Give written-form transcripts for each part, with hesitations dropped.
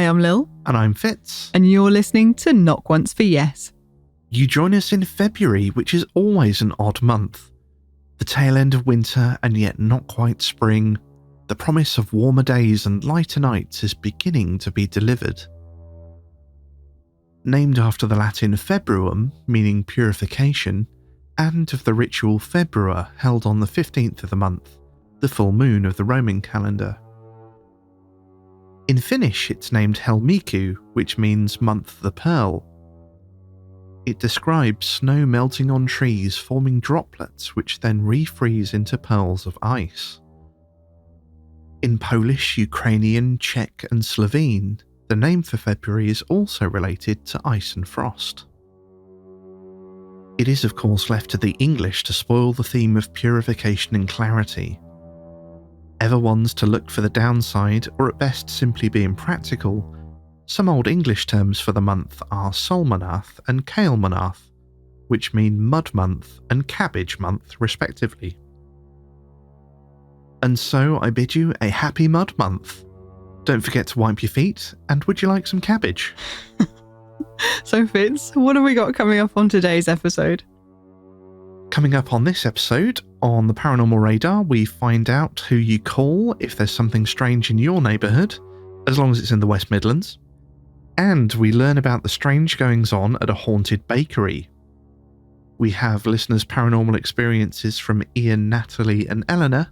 I'm Lil. And I'm Fitz. And you're listening to Knock Once for Yes. You join us in February, which is always an odd month. The tail end of winter and yet not quite spring. The promise of warmer days and lighter nights is beginning to be delivered. Named after the Latin februum, meaning purification, and of the ritual februa held on the 15th of the month, the full moon of the Roman calendar. In Finnish, it's named Helmiku, which means month of the pearl. It describes snow melting on trees, forming droplets which then refreeze into pearls of ice. In Polish, Ukrainian, Czech and Slovene, the name for February is also related to ice and frost. It is of course left to the English to spoil the theme of purification and clarity. Ever ones to look for the downside, or at best simply being practical, some Old English terms for the month are Solmanath and Kailmanath, which mean mud month and cabbage month respectively. And so I bid you a happy mud month. Don't forget to wipe your feet, and would you like some cabbage? So Fitz, what have we got coming up on today's episode? Coming up on this episode, on the Paranormal Radar, we find out who you call if there's something strange in your neighbourhood, as long as it's in the West Midlands. And we learn about the strange goings-on at a haunted bakery. We have listeners' paranormal experiences from Ian, Natalie and Elena,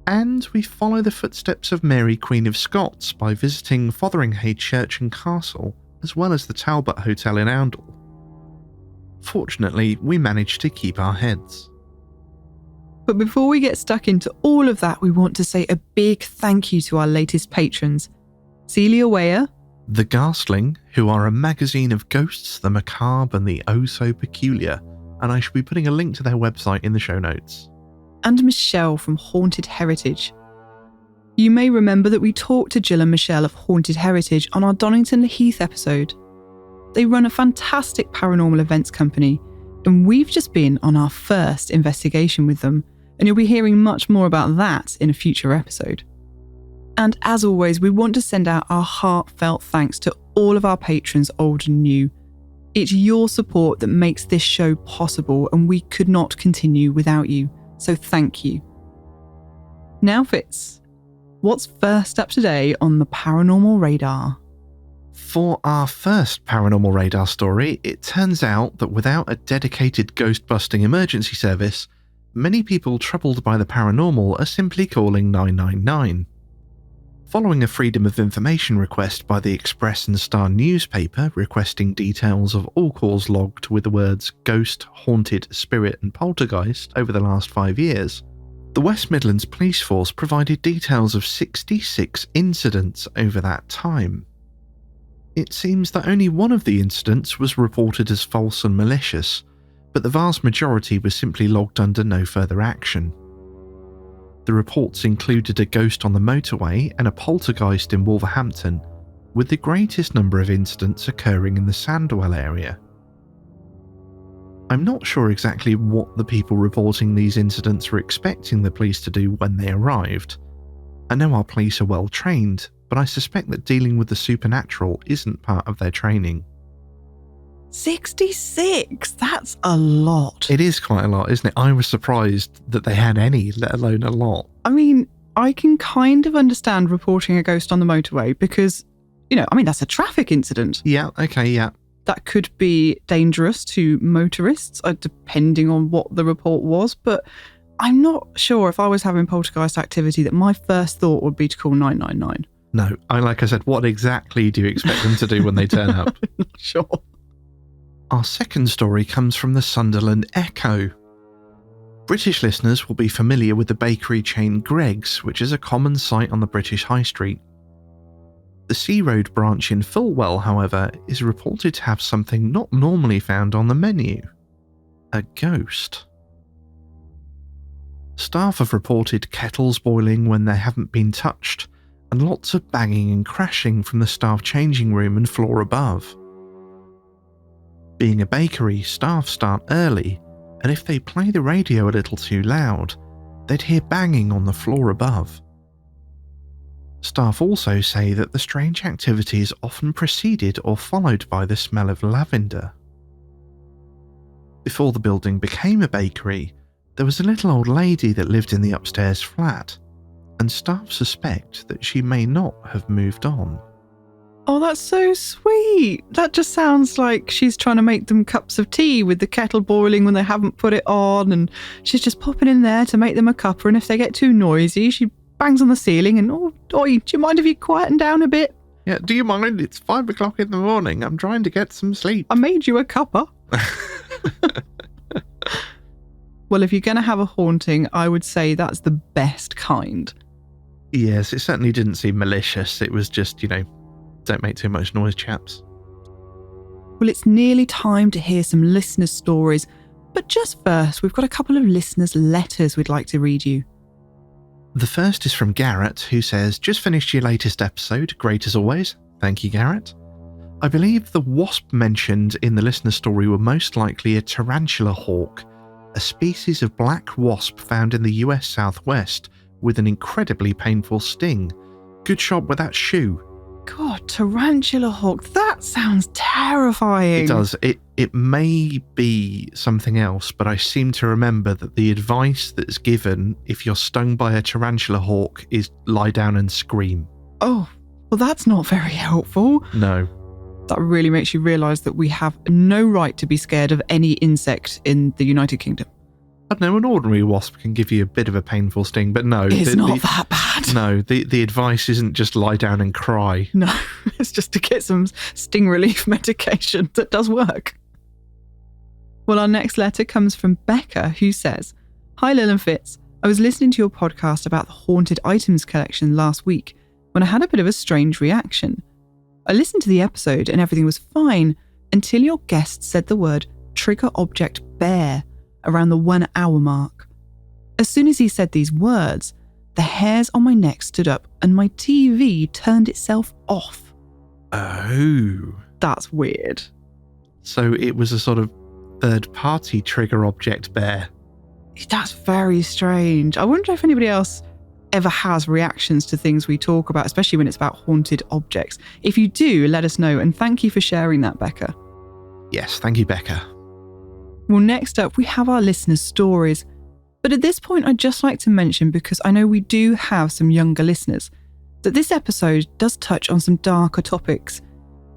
and we follow the footsteps of Mary Queen of Scots by visiting Fotheringhay Church and Castle, as well as the Talbot Hotel in Oundle. Fortunately, we managed to keep our heads. But before we get stuck into all of that, we want to say a big thank you to our latest patrons. Celia Weyer, The Ghastling, who are a magazine of ghosts, the macabre and the oh-so-peculiar, and I shall be putting a link to their website in the show notes. And Michelle from Haunted Heritage. You may remember that we talked to Jill and Michelle of Haunted Heritage on our Donington Heath episode. They run a fantastic paranormal events company, and we've just been on our first investigation with them, and you'll be hearing much more about that in a future episode. And as always, we want to send out our heartfelt thanks to all of our patrons, old and new. It's your support that makes this show possible, and we could not continue without you, so thank you. Now Fitz, what's first up today on the Paranormal Radar? For our first Paranormal Radar story, it turns out that without a dedicated ghost-busting emergency service, many people troubled by the paranormal are simply calling 999. Following a Freedom of Information request by the Express and Star newspaper requesting details of all calls logged with the words ghost, haunted, spirit and poltergeist over the last 5 years, the West Midlands Police Force provided details of 66 incidents over that time. It seems that only one of the incidents was reported as false and malicious, but the vast majority was simply logged under no further action. The reports included a ghost on the motorway and a poltergeist in Wolverhampton, with the greatest number of incidents occurring in the Sandwell area. I'm not sure exactly what the people reporting these incidents were expecting the police to do when they arrived. I know our police are well trained, but I suspect that dealing with the supernatural isn't part of their training. 66? That's a lot. It is quite a lot, isn't it? I was surprised that they had any, let alone a lot. I mean, I can kind of understand reporting a ghost on the motorway because, that's a traffic incident. Yeah, okay, yeah. That could be dangerous to motorists, depending on what the report was, but I'm not sure if I was having poltergeist activity that my first thought would be to call 999. No, like I said, what exactly do you expect them to do when they turn up? Not sure. Our second story comes from the Sunderland Echo. British listeners will be familiar with the bakery chain Greggs, which is a common sight on the British High Street. The Sea Road branch in Fulwell, however, is reported to have something not normally found on the menu: a ghost. Staff have reported kettles boiling when they haven't been touched, and lots of banging and crashing from the staff changing room and floor above. Being a bakery, staff start early, and if they play the radio a little too loud, they'd hear banging on the floor above. Staff also say that the strange activity is often preceded or followed by the smell of lavender. Before the building became a bakery, there was a little old lady that lived in the upstairs flat, and staff suspect that she may not have moved on. Oh, that's so sweet. That just sounds like she's trying to make them cups of tea with the kettle boiling when they haven't put it on, and she's just popping in there to make them a cuppa, and if they get too noisy, she bangs on the ceiling and, oi, do you mind if you quieten down a bit? Yeah, do you mind? It's 5 o'clock in the morning. I'm trying to get some sleep. I made you a cuppa. Well, if you're going to have a haunting, I would say that's the best kind. Yes, it certainly didn't seem malicious. It was just, don't make too much noise, chaps. Well, it's nearly time to hear some listener stories, but just first, we've got a couple of listeners' letters we'd like to read you. The first is from Garrett, who says, "Just finished your latest episode. Great as always." Thank you, Garrett. "I believe the wasp mentioned in the listener story were most likely a tarantula hawk, a species of black wasp found in the US Southwest with an incredibly painful sting. Good shot with that shoe." God, tarantula hawk, that sounds terrifying. It does. It may be something else, but I seem to remember that the advice that's given if you're stung by a tarantula hawk is lie down and scream. Oh, well, that's not very helpful. No. That really makes you realise that we have no right to be scared of any insect in the United Kingdom. I don't know, an ordinary wasp can give you a bit of a painful sting, but no. It's not that bad. No, the advice isn't just lie down and cry. No, it's just to get some sting relief medication that does work. Well, our next letter comes from Becca, who says, "Hi Lil and Fitz, I was listening to your podcast about the haunted items collection last week when I had a bit of a strange reaction. I listened to the episode and everything was fine until your guest said the word trigger object bear around the 1 hour mark. As soon as he said these words, the hairs on my neck stood up and my TV turned itself off." Oh. That's weird. So it was a sort of third-party trigger object bear. That's very strange. I wonder if anybody else ever has reactions to things we talk about, especially when it's about haunted objects. If you do, let us know, and thank you for sharing that, Becca. Yes, thank you, Becca. Well, next up, we have our listeners' stories. But at this point, I'd just like to mention, because I know we do have some younger listeners, that this episode does touch on some darker topics,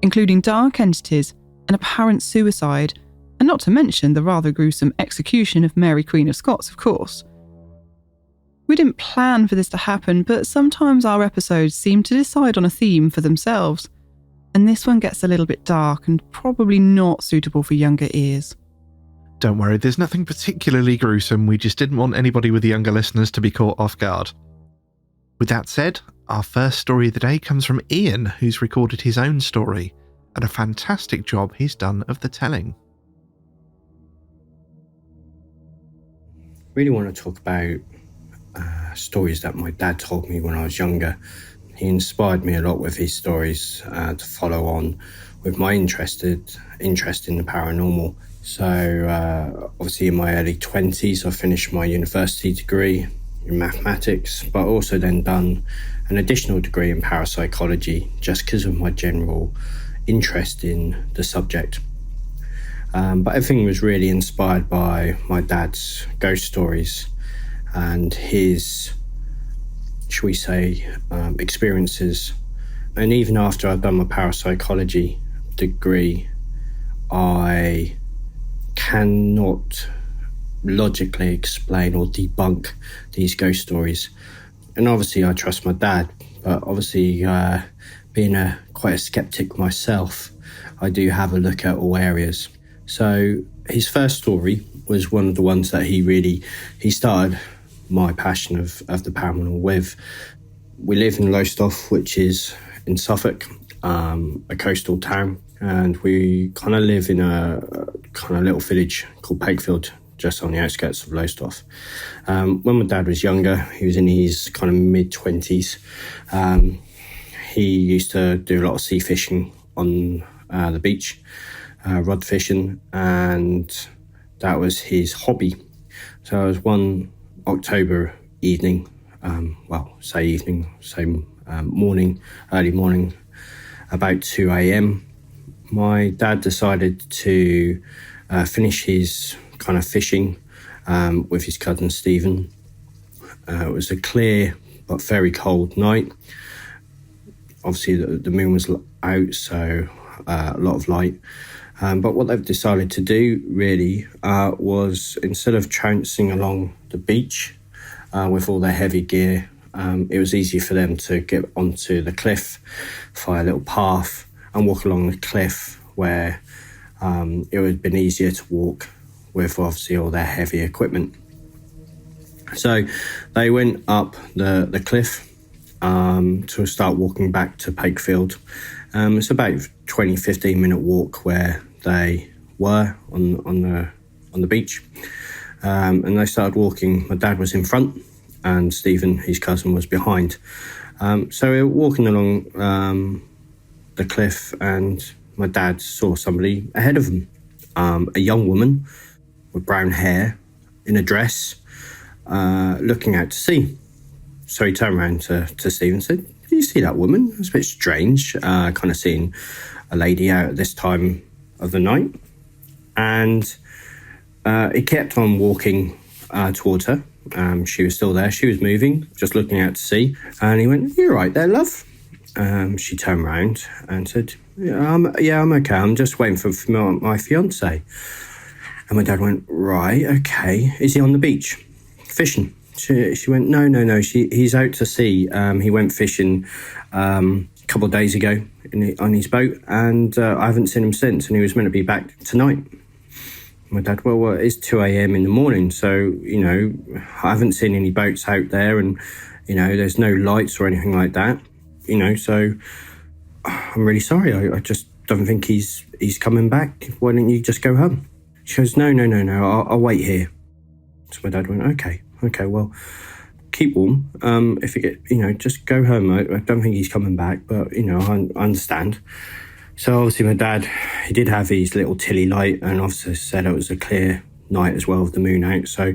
including dark entities, an apparent suicide, and not to mention the rather gruesome execution of Mary Queen of Scots, of course. We didn't plan for this to happen, but sometimes our episodes seem to decide on a theme for themselves, and this one gets a little bit dark and probably not suitable for younger ears. Don't worry, there's nothing particularly gruesome. We just didn't want anybody with the younger listeners to be caught off guard. With that said, our first story of the day comes from Ian, who's recorded his own story, and a fantastic job he's done of the telling. Really want to talk about stories that my dad told me when I was younger. He inspired me a lot with his stories to follow on with my interest in the paranormal. So obviously in my early 20s I finished my university degree in mathematics, but also then done an additional degree in parapsychology just because of my general interest in the subject. But everything was really inspired by my dad's ghost stories and his, shall we say, experiences. And even after I've done my parapsychology degree, I cannot logically explain or debunk these ghost stories. And obviously I trust my dad, but obviously being quite a skeptic myself, I do have a look at all areas. So his first story was one of the ones that he started my passion of the paranormal with. We live in Lowestoft, which is in Suffolk, a coastal town, and we kind of live in a kind of little village called Pakefield, just on the outskirts of Lowestoft. When my dad was younger, he was in his kind of mid-20s. He used to do a lot of sea fishing on the beach, rod fishing, and that was his hobby. So it was one October evening, say early morning, about 2 a.m. My dad decided to finish his kind of fishing with his cousin Stephen. It was a clear but very cold night. Obviously, the moon was out, so a lot of light. But what they've decided to do, really, was instead of trouncing along the beach with all their heavy gear, it was easier for them to get onto the cliff via a little path and walk along the cliff where it would have been easier to walk with, obviously, all their heavy equipment. So they went up the cliff to start walking back to Pakefield. It's about 15 minute walk where they were on the beach. And they started walking. My dad was in front and Stephen, his cousin, was behind. So we were walking along the cliff and my dad saw somebody ahead of him, a young woman with brown hair in a dress, looking out to sea. So he turned around to Steve and said, "Do you see that woman? It's a bit strange, kind of seeing a lady out at this time of the night." And he kept on walking towards her. She was still there. She was moving, just looking out to sea. And he went, "You right there, love?" She turned around and said, I'm okay. I'm just waiting for my fiancé. And my dad went, "Right, okay. Is he on the beach fishing?" She went, no. He's out to sea. He went fishing a couple of days ago on his boat, and I haven't seen him since, and he was meant to be back tonight. My dad, well, it's 2 a.m. in the morning, so, I haven't seen any boats out there, and, there's no lights or anything like that, so I'm really sorry. I just don't think he's coming back. Why don't you just go home? She goes, no, I'll wait here. So my dad went, okay, well, keep warm. If you get, just go home. I don't think he's coming back, but, I understand. So obviously my dad, he did have his little tilly light and obviously said it was a clear night as well with the moon out. So,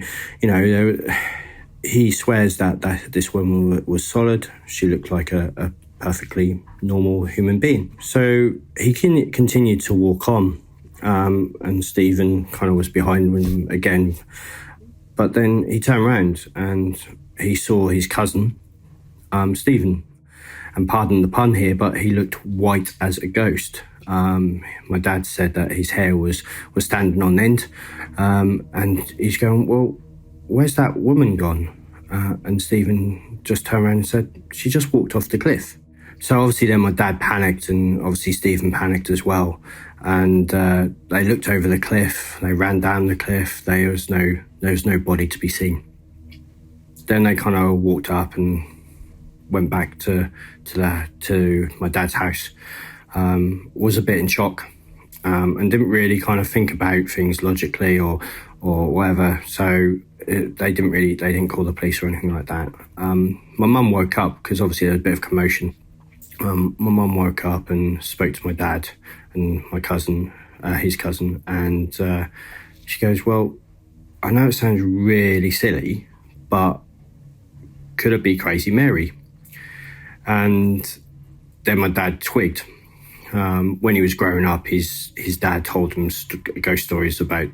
he swears that this woman was solid. She looked like a perfectly normal human being. So he continued to walk on, and Stephen kind of was behind him again. But then he turned around and he saw his cousin, Stephen. And pardon the pun here, but he looked white as a ghost. My dad said that his hair was standing on end. And he's going, "Well, where's that woman gone?" And Stephen just turned around and said, "She just walked off the cliff." So obviously then my dad panicked, and obviously Stephen panicked as well. And they looked over the cliff, they ran down the cliff, there was no body to be seen. Then they kind of walked up and went back to my dad's house. Was a bit in shock, and didn't really kind of think about things logically or whatever. So they didn't call the police or anything like that. My mum woke up because obviously there was a bit of commotion. My mum woke up and spoke to my dad and my cousin, his cousin, and she goes, "Well, I know it sounds really silly, but could it be Crazy Mary?" And then my dad twigged. When he was growing up, his dad told him ghost stories about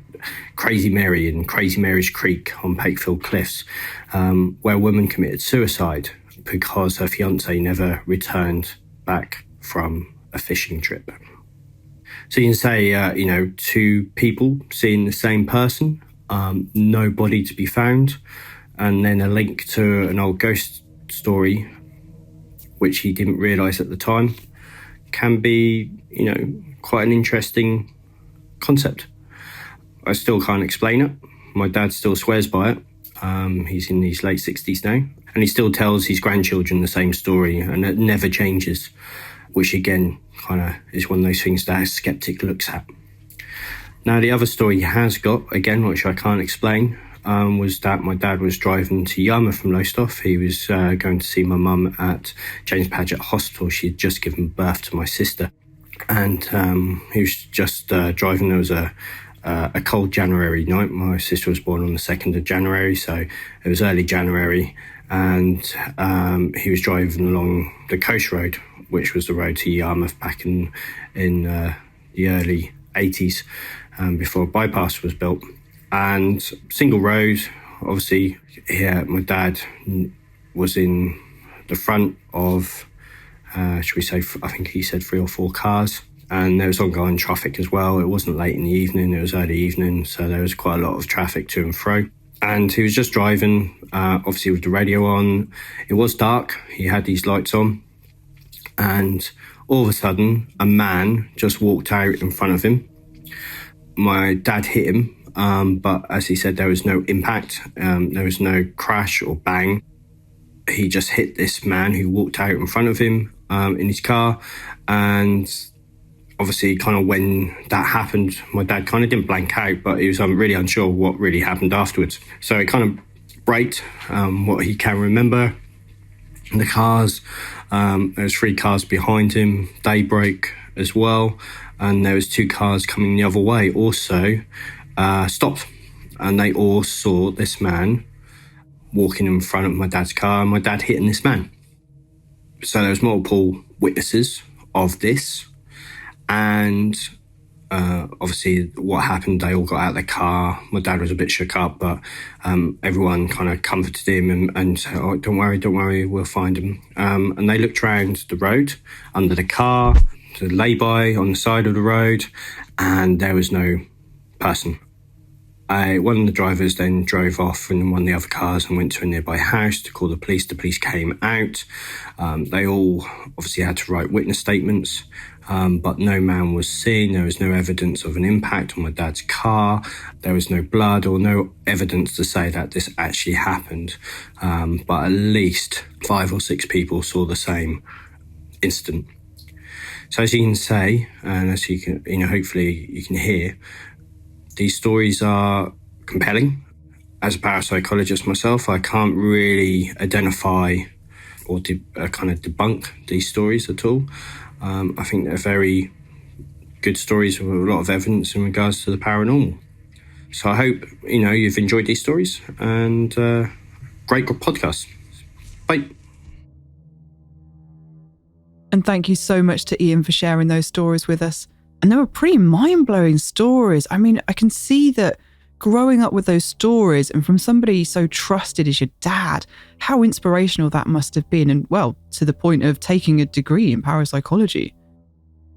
Crazy Mary and Crazy Mary's Creek on Pakefield Cliffs, where a woman committed suicide because her fiancé never returned back from a fishing trip. So you can say, two people seeing the same person, no body to be found, and then a link to an old ghost story, which he didn't realise at the time, can be, quite an interesting concept. I still can't explain it. My dad still swears by it. He's in his late 60s now, and he still tells his grandchildren the same story, and it never changes, which again kind of is one of those things that a skeptic looks at. Now, the other story he has got, again, which I can't explain, was that my dad was driving to Yarmouth from Lowestoft. He was going to see my mum at James Paget Hospital. She had just given birth to my sister. And he was just driving. There was a a cold January night. My sister was born on the 2nd of January, so it was early January, and he was driving along the coast road, which was the road to Yarmouth back in the early 80s, before a bypass was built. And single road, obviously, here my dad was in the front of, should we say, I think he said 3 or 4 cars. And there was ongoing traffic as well. It wasn't late in the evening, it was early evening, so there was quite a lot of traffic to and fro. And he was just driving, obviously with the radio on. It was dark, he had these lights on, and all of a sudden, a man just walked out in front of him. My dad hit him, but as he said, there was no impact, there was no crash or bang. He just hit this man who walked out in front of him in his car, and obviously kind of when that happened, my dad kind of didn't blank out, but he was really unsure what really happened afterwards. So it kind of braked what he can remember. The cars, there was 3 cars behind him, they broke as well, and there was 2 cars coming the other way also stopped, and they all saw this man walking in front of my dad's car and my dad hitting this man. So there was multiple witnesses of this, and obviously what happened, they all got out of their car. My dad was a bit shook up, but everyone kind of comforted him and said, "Oh, don't worry, we'll find him." And they looked around the road, under the car, to the lay-by on the side of the road, and there was no person. One of the drivers then drove off in one of the other cars and went to a nearby house to call the police. The police came out. They all obviously had to write witness statements, but no man was seen. There was no evidence of an impact on my dad's car. There was no blood or no evidence to say that this actually happened. But at least 5 or 6 people saw the same incident. So as you can say, and as you can, hopefully you can hear, these stories are compelling. As a parapsychologist myself, I can't really identify or kind of debunk these stories at all. I think they're very good stories with a lot of evidence in regards to the paranormal. So I hope, you've enjoyed these stories, and great podcast. Bye. And thank you so much to Ian for sharing those stories with us. And they were pretty mind-blowing stories. I mean, I can see that growing up with those stories and from somebody so trusted as your dad, how inspirational that must have been. And, well, to the point of taking a degree in parapsychology.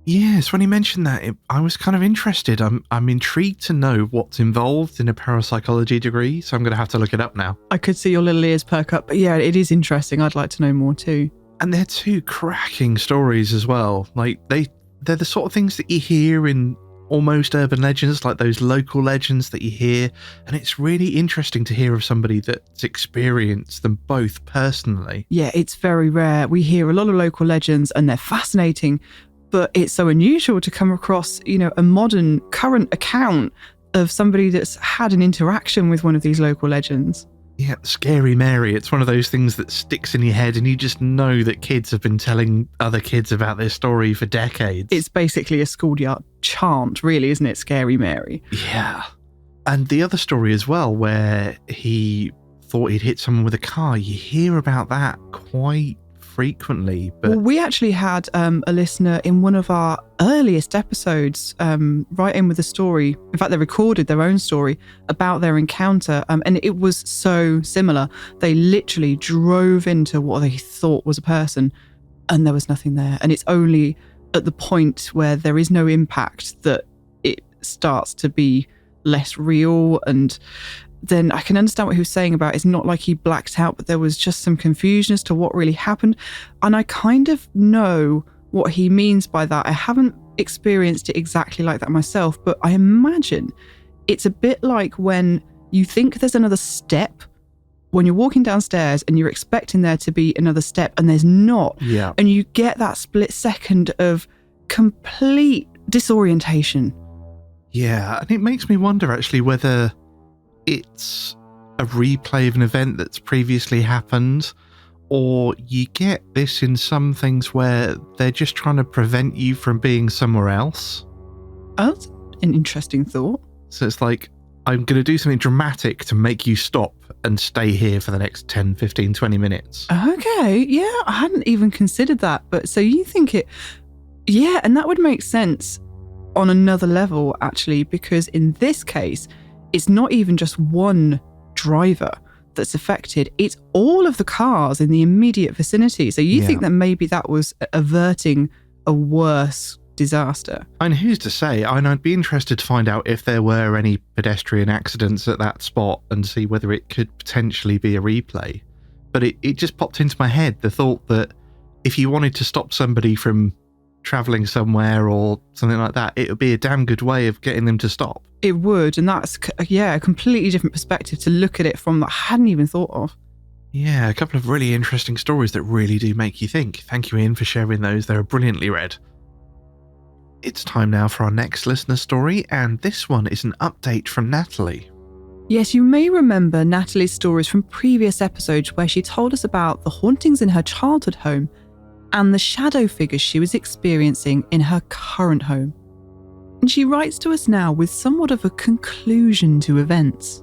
Yes, when he mentioned that, I was kind of interested. I'm intrigued to know what's involved in a parapsychology degree, so I'm going to have to look it up now. I could see your little ears perk up, but yeah, it is interesting. I'd like to know more too. And they're 2 cracking stories as well. Like, they're the sort of things that you hear in almost urban legends, like those local legends that you hear. And it's really interesting to hear of somebody that's experienced them both personally. Yeah, it's very rare. We hear a lot of local legends and they're fascinating, but it's so unusual to come across, a modern, current account of somebody that's had an interaction with one of these local legends. Yeah, Scary Mary. It's one of those things that sticks in your head and you just know that kids have been telling other kids about this story for decades. It's basically a schoolyard chant, really, isn't it? Scary Mary. Yeah. And the other story as well, where he thought he'd hit someone with a car. You hear about that quite frequently. But well, we actually had a listener in one of our earliest episodes write in with a story. In fact, they recorded their own story about their encounter, and it was so similar. They literally drove into what they thought was a person and there was nothing there. And it's only at the point where there is no impact that it starts to be less real. And then I can understand what he was saying about it's not like he blacked out, but there was just some confusion as to what really happened. And I kind of know what he means by that. I haven't experienced it exactly like that myself, but I imagine it's a bit like when you think there's another step, when you're walking downstairs and you're expecting there to be another step and there's not. Yeah. And you get that split second of complete disorientation. Yeah, and it makes me wonder actually whether it's a replay of an event that's previously happened, or you get this in some things where they're just trying to prevent you from being somewhere else. Oh, that's an interesting thought. So it's like, I'm going to do something dramatic to make you stop and stay here for the next 10, 15, 20 minutes. Okay, yeah, I hadn't even considered that. But so you think it... Yeah, and that would make sense on another level, actually, because in this case, it's not even just one driver that's affected, it's all of the cars in the immediate vicinity. So you think that maybe that was averting a worse disaster. And who's to say? I'd be interested to find out if there were any pedestrian accidents at that spot and see whether it could potentially be a replay. But it just popped into my head, the thought that if you wanted to stop somebody from travelling somewhere or something like that, it would be a damn good way of getting them to stop. It would, and that's, a completely different perspective to look at it from that I hadn't even thought of. Yeah, a couple of really interesting stories that really do make you think. Thank you, Ian, for sharing those. They're brilliantly read. It's time now for our next listener story, and this one is an update from Natalie. Yes, you may remember Natalie's stories from previous episodes where she told us about the hauntings in her childhood home and the shadow figures she was experiencing in her current home. And she writes to us now with somewhat of a conclusion to events.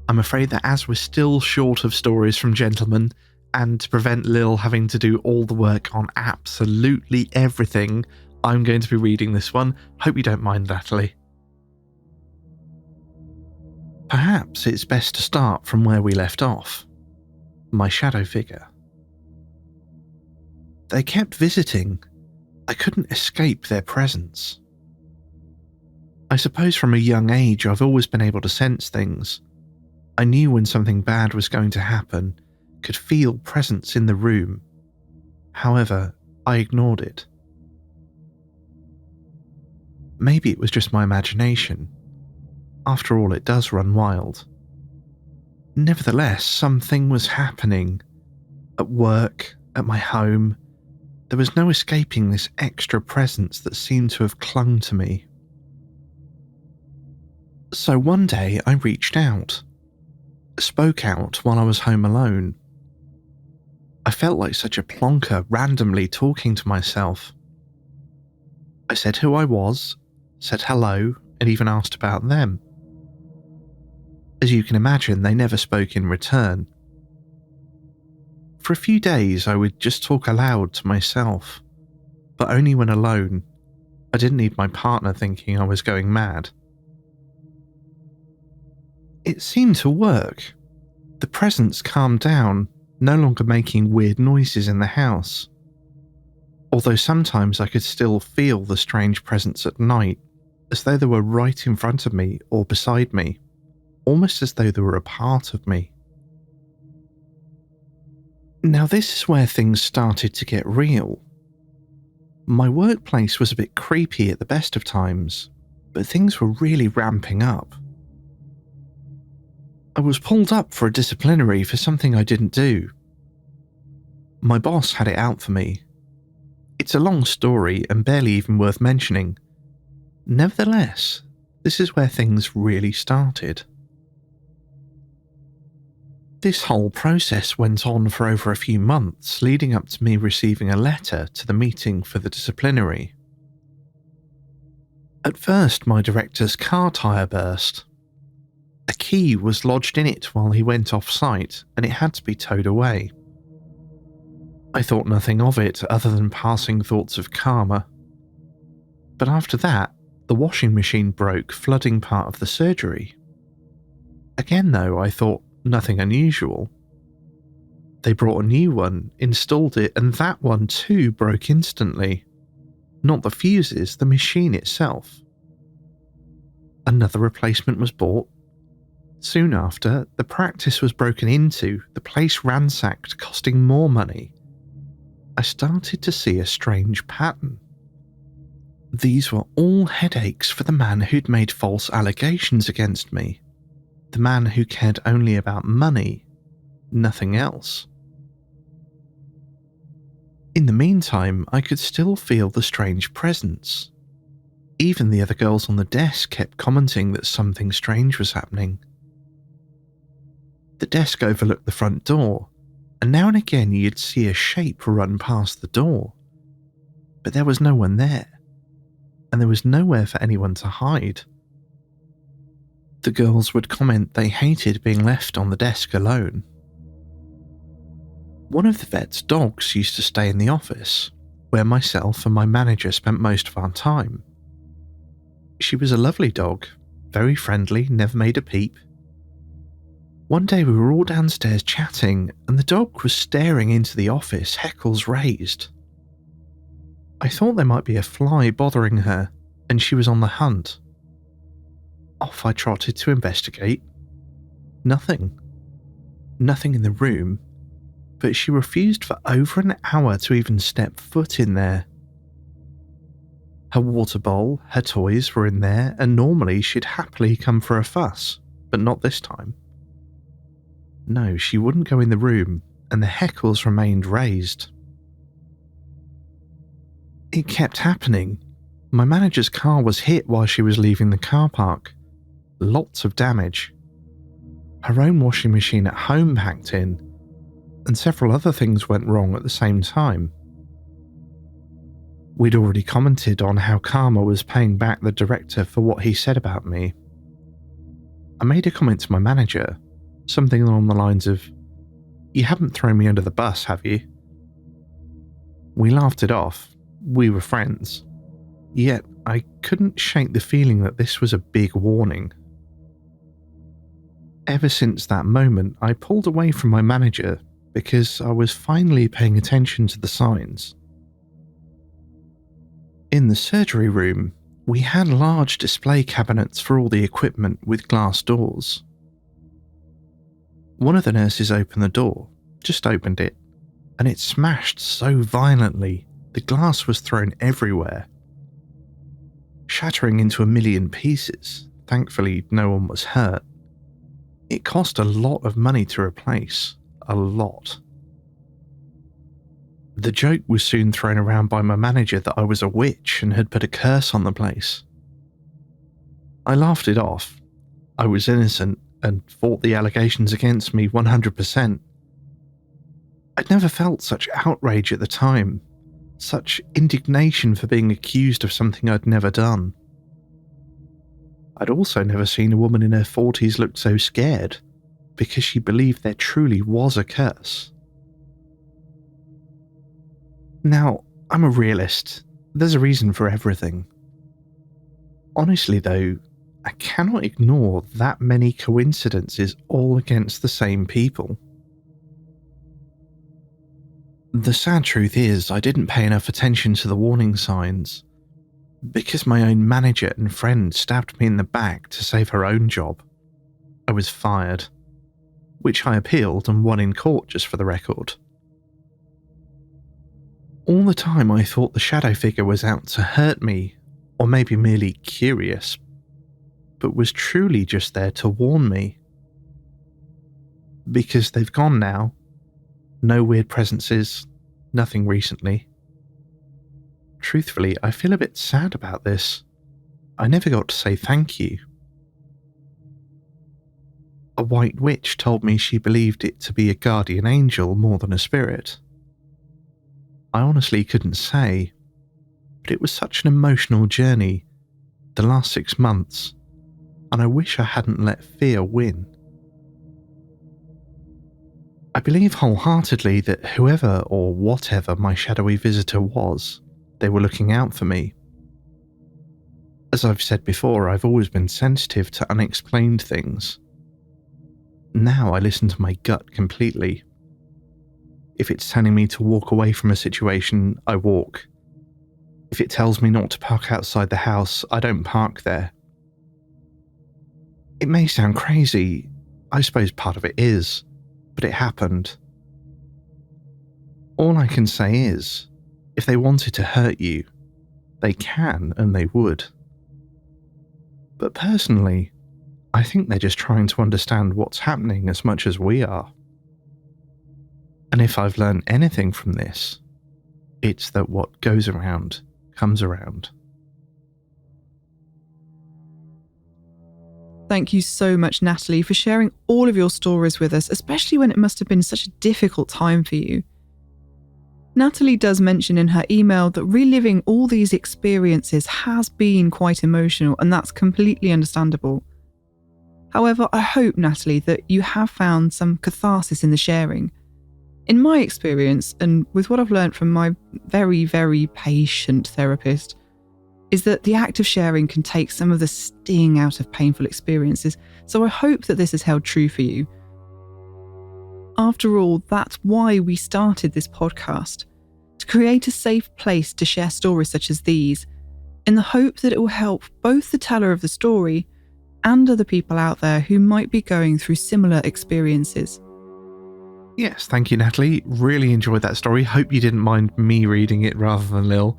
I'm afraid that as we're still short of stories from gentlemen, and to prevent Lil having to do all the work on absolutely everything, I'm going to be reading this one. Hope you don't mind, Natalie. Perhaps it's best to start from where we left off. My shadow figure. They kept visiting. I couldn't escape their presence. I suppose from a young age I've always been able to sense things. I knew when something bad was going to happen, could feel presence in the room. However, I ignored it. Maybe it was just my imagination. After all, it does run wild. Nevertheless, something was happening. At work, at my home, there was no escaping this extra presence that seemed to have clung to me. So one day I reached out. Spoke out while I was home alone. I felt like such a plonker randomly talking to myself. I said who I was, said hello, and even asked about them. As you can imagine, they never spoke in return. For a few days I would just talk aloud to myself, but only when alone. I didn't need my partner thinking I was going mad. It seemed to work. The presence calmed down, no longer making weird noises in the house. Although sometimes I could still feel the strange presence at night, as though they were right in front of me or beside me, almost as though they were a part of me. Now this is where things started to get real. My workplace was a bit creepy at the best of times, but things were really ramping up. I was pulled up for a disciplinary for something I didn't do. My boss had it out for me. It's a long story and barely even worth mentioning. Nevertheless, this is where things really started. This whole process went on for over a few months, leading up to me receiving a letter to the meeting for the disciplinary. At first, my director's car tyre burst. A key was lodged in it while he went off-site, and it had to be towed away. I thought nothing of it other than passing thoughts of karma. But after that, the washing machine broke, flooding part of the surgery. Again though, I thought nothing unusual. They brought a new one, installed it, and that one too broke instantly. Not the fuses, the machine itself. Another replacement was bought. Soon after, the practice was broken into, the place ransacked, costing more money. I started to see a strange pattern. These were all headaches for the man who'd made false allegations against me. The man who cared only about money, nothing else. In the meantime, I could still feel the strange presence. Even the other girls on the desk kept commenting that something strange was happening. The desk overlooked the front door, and now and again you'd see a shape run past the door. But there was no one there, and there was nowhere for anyone to hide. The girls would comment they hated being left on the desk alone. One of the vet's dogs used to stay in the office, where myself and my manager spent most of our time. She was a lovely dog, very friendly, never made a peep. One day we were all downstairs chatting, and the dog was staring into the office, heckles raised. I thought there might be a fly bothering her, and she was on the hunt. Off I trotted to investigate. Nothing. Nothing in the room, but she refused for over an hour to even step foot in there. Her water bowl, her toys were in there, and normally she'd happily come for a fuss, but not this time. No, she wouldn't go in the room, and the heckles remained raised. It kept happening. My manager's car was hit while she was leaving the car park. Lots of damage. Her own washing machine at home packed in, and several other things went wrong at the same time. We'd already commented on how Karma was paying back the director for what he said about me. I made a comment to my manager, something along the lines of, "You haven't thrown me under the bus, have you?" We laughed it off. We were friends. Yet I couldn't shake the feeling that this was a big warning. Ever since that moment, I pulled away from my manager because I was finally paying attention to the signs. In the surgery room, we had large display cabinets for all the equipment with glass doors. One of the nurses opened the door, just opened it, and it smashed so violently the glass was thrown everywhere, shattering into a million pieces. Thankfully, no one was hurt. It cost a lot of money to replace, a lot. The joke was soon thrown around by my manager that I was a witch and had put a curse on the place. I laughed it off. I was innocent and fought the allegations against me 100%. I'd never felt such outrage at the time, such indignation for being accused of something I'd never done. I'd also never seen a woman in her 40s look so scared, because she believed there truly was a curse. Now, I'm a realist. There's a reason for everything. Honestly though, I cannot ignore that many coincidences all against the same people. The sad truth is, I didn't pay enough attention to the warning signs. Because my own manager and friend stabbed me in the back to save her own job, I was fired, which I appealed and won in court, just for the record. All the time I thought the shadow figure was out to hurt me, or maybe merely curious, but was truly just there to warn me. Because they've gone now. No weird presences, nothing recently. Truthfully, I feel a bit sad about this. I never got to say thank you. A white witch told me she believed it to be a guardian angel more than a spirit. I honestly couldn't say, but it was such an emotional journey, the last 6 months, and I wish I hadn't let fear win. I believe wholeheartedly that whoever or whatever my shadowy visitor was, they were looking out for me. As I've said before, I've always been sensitive to unexplained things. Now I listen to my gut completely. If it's telling me to walk away from a situation, I walk. If it tells me not to park outside the house, I don't park there. It may sound crazy, I suppose part of it is, but it happened. All I can say is, if they wanted to hurt you, they can and they would. But personally, I think they're just trying to understand what's happening as much as we are. And if I've learned anything from this, it's that what goes around comes around. Thank you so much, Natalie, for sharing all of your stories with us, especially when it must have been such a difficult time for you. Natalie does mention in her email that reliving all these experiences has been quite emotional, and that's completely understandable. However, I hope, Natalie, that you have found some catharsis in the sharing. In my experience, and with what I've learned from my very, very patient therapist, is that the act of sharing can take some of the sting out of painful experiences, so I hope that this has held true for you. After all, that's why we started this podcast, to create a safe place to share stories such as these, in the hope that it will help both the teller of the story and other people out there who might be going through similar experiences. Yes, thank you, Natalie. Really enjoyed that story. Hope you didn't mind me reading it rather than Lil.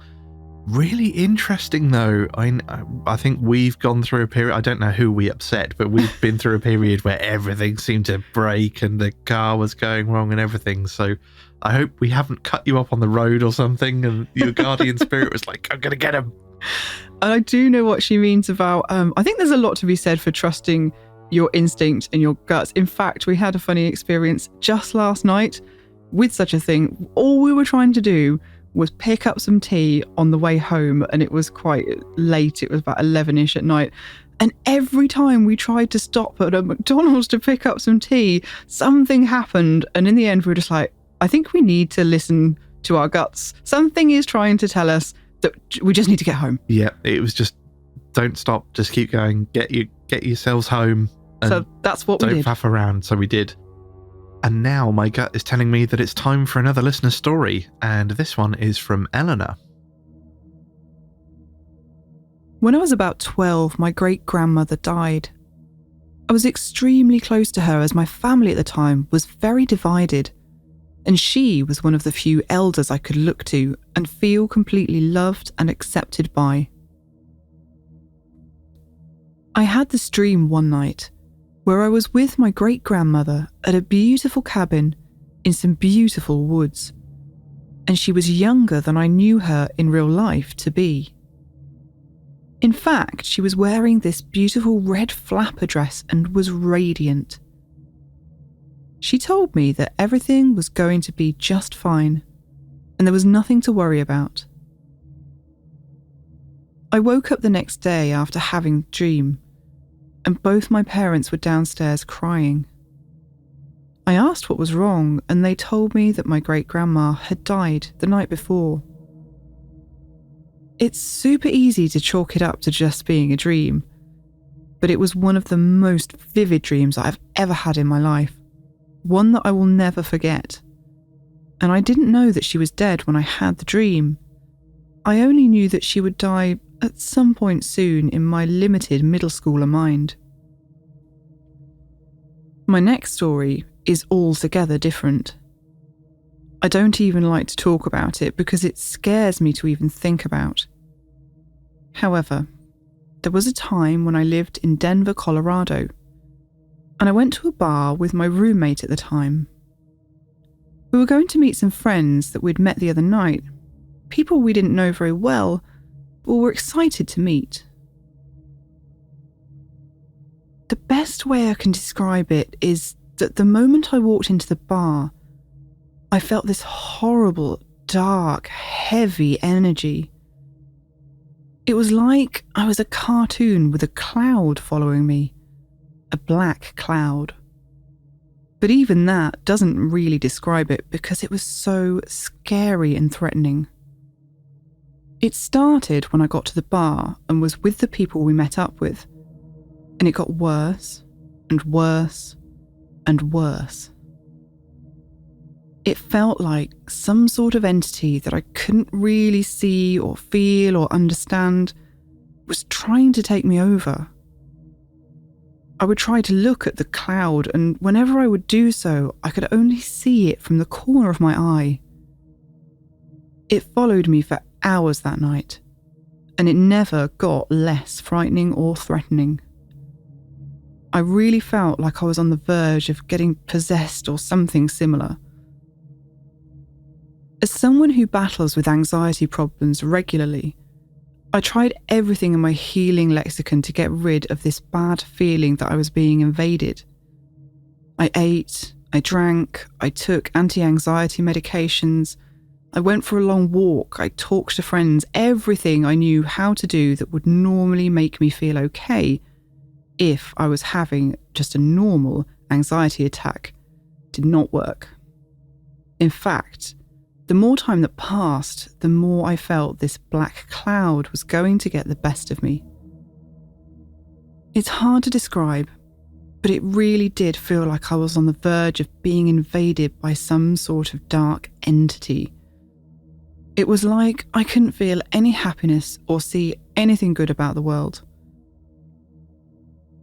Really interesting, though. I think we've gone through a period, I don't know who we upset, but we've been through a period where everything seemed to break and the car was going wrong and everything. So I hope we haven't cut you up on the road or something and your guardian spirit was like, I'm going to get him. And I do know what she means about, I think there's a lot to be said for trusting your instinct and your guts. In fact, we had a funny experience just last night with such a thing. All we were trying to do was pick up some tea on the way home, and it was quite late. It was about 11ish at night. And every time we tried to stop at a McDonald's to pick up some tea, something happened. And in the end, we were just like, I think we need to listen to our guts. Something is trying to tell us that we just need to get home. Yeah, it was just, don't stop, just keep going, get yourselves home. And so that's what we did. Don't faff around. So we did. And now my gut is telling me that it's time for another listener story, and this one is from Eleanor. When I was about 12, my great-grandmother died. I was extremely close to her as my family at the time was very divided, and she was one of the few elders I could look to and feel completely loved and accepted by. I had this dream one night where I was with my great-grandmother at a beautiful cabin in some beautiful woods, and she was younger than I knew her in real life to be. In fact, she was wearing this beautiful red flapper dress and was radiant. She told me that everything was going to be just fine, and there was nothing to worry about. I woke up the next day after having the dream, and both my parents were downstairs crying. I asked what was wrong, and they told me that my great-grandma had died the night before. It's super easy to chalk it up to just being a dream, but it was one of the most vivid dreams I've ever had in my life, one that I will never forget. And I didn't know that she was dead when I had the dream. I only knew that she would die at some point soon in my limited middle schooler mind. My next story is altogether different. I don't even like to talk about it because it scares me to even think about. However, there was a time when I lived in Denver, Colorado, and I went to a bar with my roommate at the time. We were going to meet some friends that we'd met the other night, people we didn't know very well, but were excited to meet. The best way I can describe it is that the moment I walked into the bar, I felt this horrible, dark, heavy energy. It was like I was a cartoon with a cloud following me, a black cloud. But even that doesn't really describe it because it was so scary and threatening. It started when I got to the bar and was with the people we met up with, and it got worse and worse and worse. It felt like some sort of entity that I couldn't really see or feel or understand was trying to take me over. I would try to look at the cloud, and whenever I would do so, I could only see it from the corner of my eye. It followed me for hours that night, and it never got less frightening or threatening. I really felt like I was on the verge of getting possessed or something similar. As someone who battles with anxiety problems regularly, I tried everything in my healing lexicon to get rid of this bad feeling that I was being invaded. I ate, I drank, I took anti-anxiety medications, I went for a long walk, I talked to friends, everything I knew how to do that would normally make me feel okay, if I was having just a normal anxiety attack did not work. In fact, the more time that passed, the more I felt this black cloud was going to get the best of me. It's hard to describe, but it really did feel like I was on the verge of being invaded by some sort of dark entity. It was like I couldn't feel any happiness or see anything good about the world.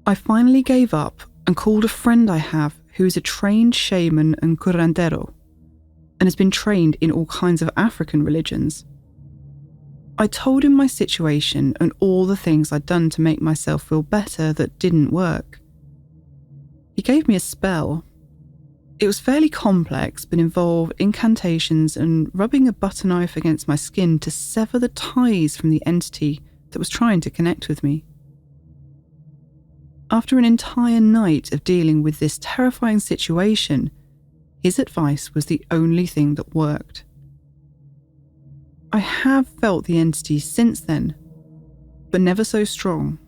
I finally gave up and called a friend I have who is a trained shaman and curandero and has been trained in all kinds of African religions. I told him my situation and all the things I'd done to make myself feel better that didn't work. He gave me a spell. It was fairly complex, but involved incantations and rubbing a butter knife against my skin to sever the ties from the entity that was trying to connect with me. After an entire night of dealing with this terrifying situation, his advice was the only thing that worked. I have felt the entity since then, but never so strong.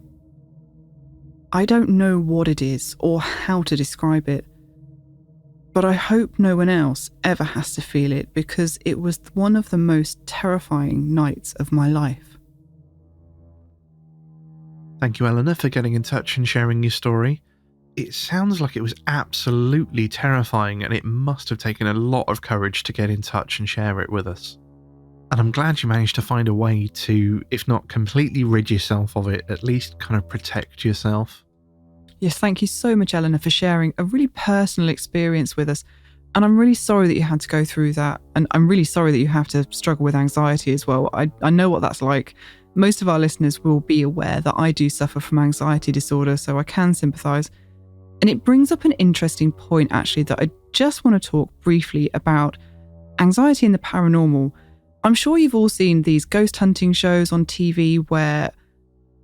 I don't know what it is or how to describe it, but I hope no one else ever has to feel it because it was one of the most terrifying nights of my life. Thank you, Eleanor, for getting in touch and sharing your story. It sounds like it was absolutely terrifying, and it must have taken a lot of courage to get in touch and share it with us. And I'm glad you managed to find a way to, if not completely rid yourself of it, at least kind of protect yourself. Yes, thank you so much, Eleanor, for sharing a really personal experience with us. And I'm really sorry that you had to go through that. And I'm really sorry that you have to struggle with anxiety as well. I know what that's like. Most of our listeners will be aware that I do suffer from anxiety disorder, so I can sympathise. And it brings up an interesting point, actually, that I just want to talk briefly about anxiety and the paranormal. I'm sure you've all seen these ghost hunting shows on TV where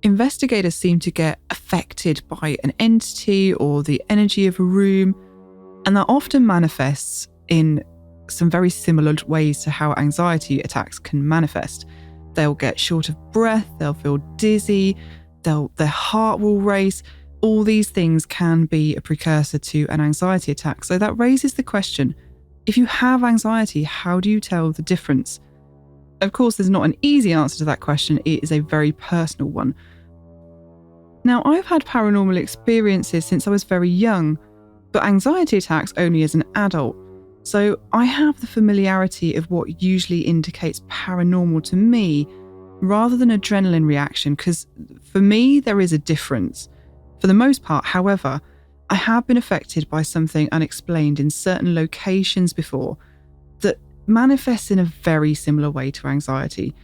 investigators seem to get affected by an entity or the energy of a room, and that often manifests in some very similar ways to how anxiety attacks can manifest. They'll get short of breath, they'll feel dizzy, their heart will race. All these things can be a precursor to an anxiety attack. So that raises the question, if you have anxiety, how do you tell the difference? Of course, there's not an easy answer to that question. It is a very personal one. Now, I've had paranormal experiences since I was very young, but anxiety attacks only as an adult. So I have the familiarity of what usually indicates paranormal to me rather than adrenaline reaction, because for me, there is a difference. For the most part, however, I have been affected by something unexplained in certain locations before that manifests in a very similar way to anxiety.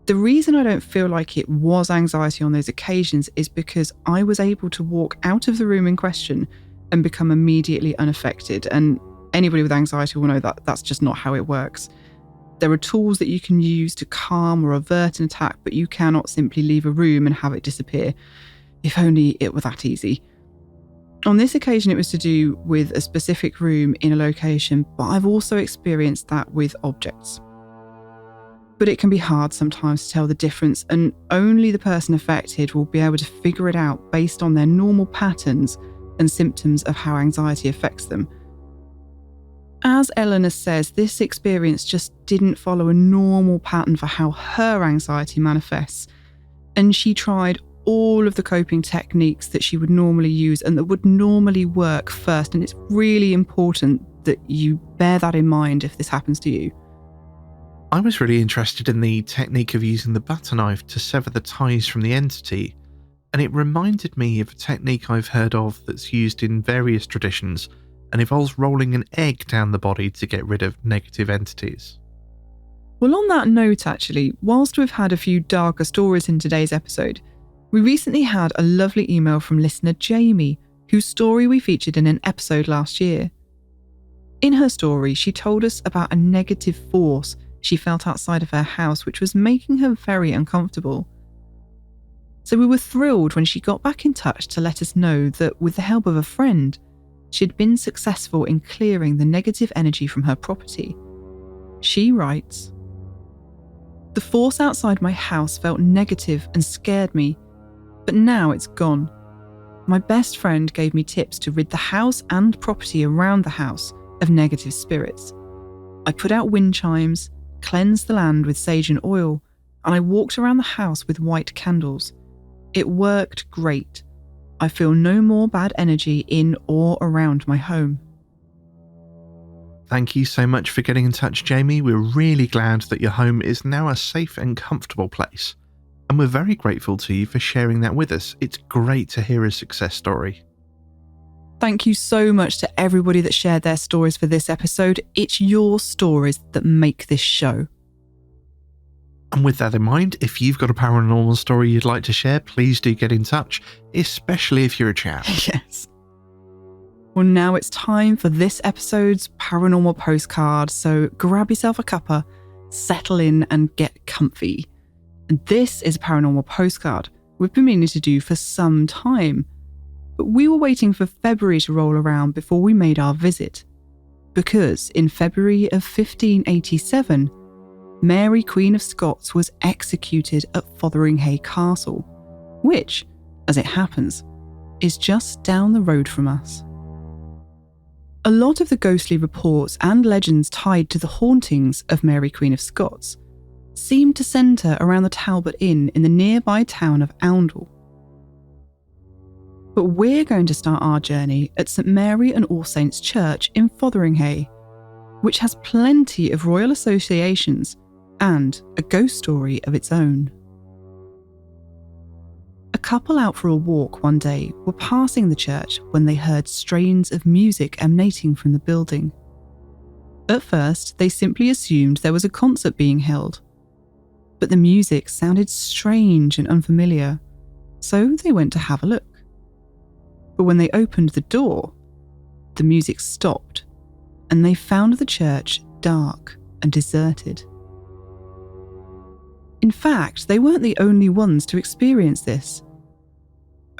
The reason I don't feel like it was anxiety on those occasions is because I was able to walk out of the room in question and become immediately unaffected. And anybody with anxiety will know that that's just not how it works. There are tools that you can use to calm or avert an attack, but you cannot simply leave a room and have it disappear. If only it were that easy. On this occasion, it was to do with a specific room in a location, but I've also experienced that with objects. But it can be hard sometimes to tell the difference, and only the person affected will be able to figure it out based on their normal patterns and symptoms of how anxiety affects them. As Eleanor says, this experience just didn't follow a normal pattern for how her anxiety manifests, and she tried all of the coping techniques that she would normally use and that would normally work first, and it's really important that you bear that in mind if this happens to you. I was really interested in the technique of using the butter knife to sever the ties from the entity, and it reminded me of a technique I've heard of that's used in various traditions and involves rolling an egg down the body to get rid of negative entities. Well, on that note, actually, whilst we've had a few darker stories in today's episode, we recently had a lovely email from listener Jamie, whose story we featured in an episode last year. In her story, she told us about a negative force she felt outside of her house, which was making her very uncomfortable. So we were thrilled when she got back in touch to let us know that with the help of a friend, she'd been successful in clearing the negative energy from her property. She writes, "The force outside my house felt negative and scared me, but now it's gone. my best friend gave me tips to rid the house and property around the house of negative spirits. I put out wind chimes, cleansed the land with sage and oil, and I walked around the house with white candles. It worked great. I feel no more bad energy in or around my home. Thank you so much for getting in touch, Jamie. We're really glad that your home is now a safe and comfortable place. And we're very grateful to you for sharing that with us. It's great to hear a success story. Thank you so much to everybody that shared their stories for this episode. It's your stories that make this show. And with that in mind, if you've got a paranormal story you'd like to share, please do get in touch, especially if you're a chap. Yes. Well, now it's time for this episode's paranormal postcard, so grab yourself a cuppa, settle in and get comfy. And this is a paranormal postcard we've been meaning to do for some time, but we were waiting for February to roll around before we made our visit, because in February of 1587, Mary Queen of Scots was executed at Fotheringhay Castle, which, as it happens, is just down the road from us. A lot of the ghostly reports and legends tied to the hauntings of Mary Queen of Scots seem to centre around the Talbot Inn in the nearby town of Oundle. But we're going to start our journey at St Mary and All Saints Church in Fotheringhay, which has plenty of royal associations and a ghost story of its own. A couple out for a walk one day were passing the church when they heard strains of music emanating from the building. At first, they simply assumed there was a concert being held, but the music sounded strange and unfamiliar, so they went to have a look. But when they opened the door, the music stopped, and they found the church dark and deserted. In fact, they weren't the only ones to experience this.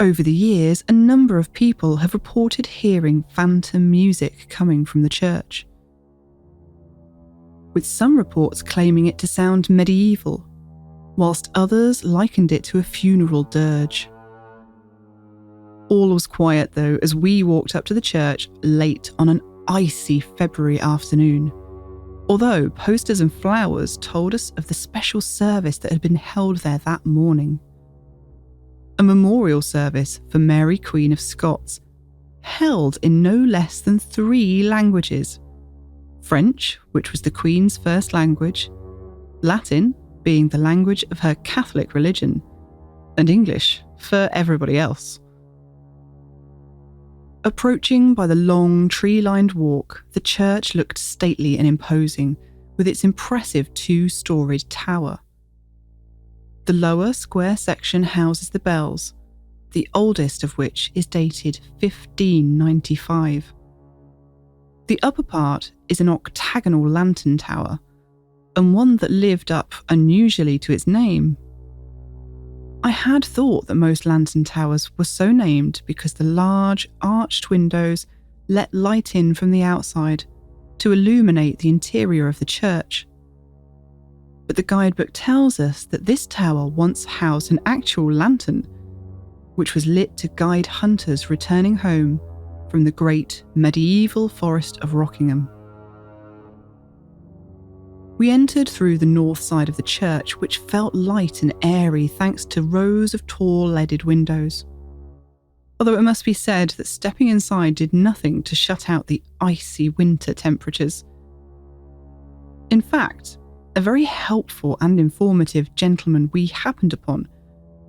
Over the years, a number of people have reported hearing phantom music coming from the church, with some reports claiming it to sound medieval, whilst others likened it to a funeral dirge. All was quiet though as we walked up to the church late on an icy February afternoon, although posters and flowers told us of the special service that had been held there that morning. A memorial service for Mary Queen of Scots, held in no less than 3 languages: French, which was the Queen's first language, Latin, being the language of her Catholic religion, and English for everybody else. Approaching by the long tree-lined walk, the church looked stately and imposing, with its impressive 2-storied tower. The lower square section houses the bells, the oldest of which is dated 1595. The upper part is an octagonal lantern tower, and one that lived up unusually to its name. I had thought that most lantern towers were so named because the large, arched windows let light in from the outside to illuminate the interior of the church. But the guidebook tells us that this tower once housed an actual lantern, which was lit to guide hunters returning home from the great medieval forest of Rockingham. We entered through the north side of the church, which felt light and airy thanks to rows of tall leaded windows. Although it must be said that stepping inside did nothing to shut out the icy winter temperatures. In fact, a very helpful and informative gentleman we happened upon,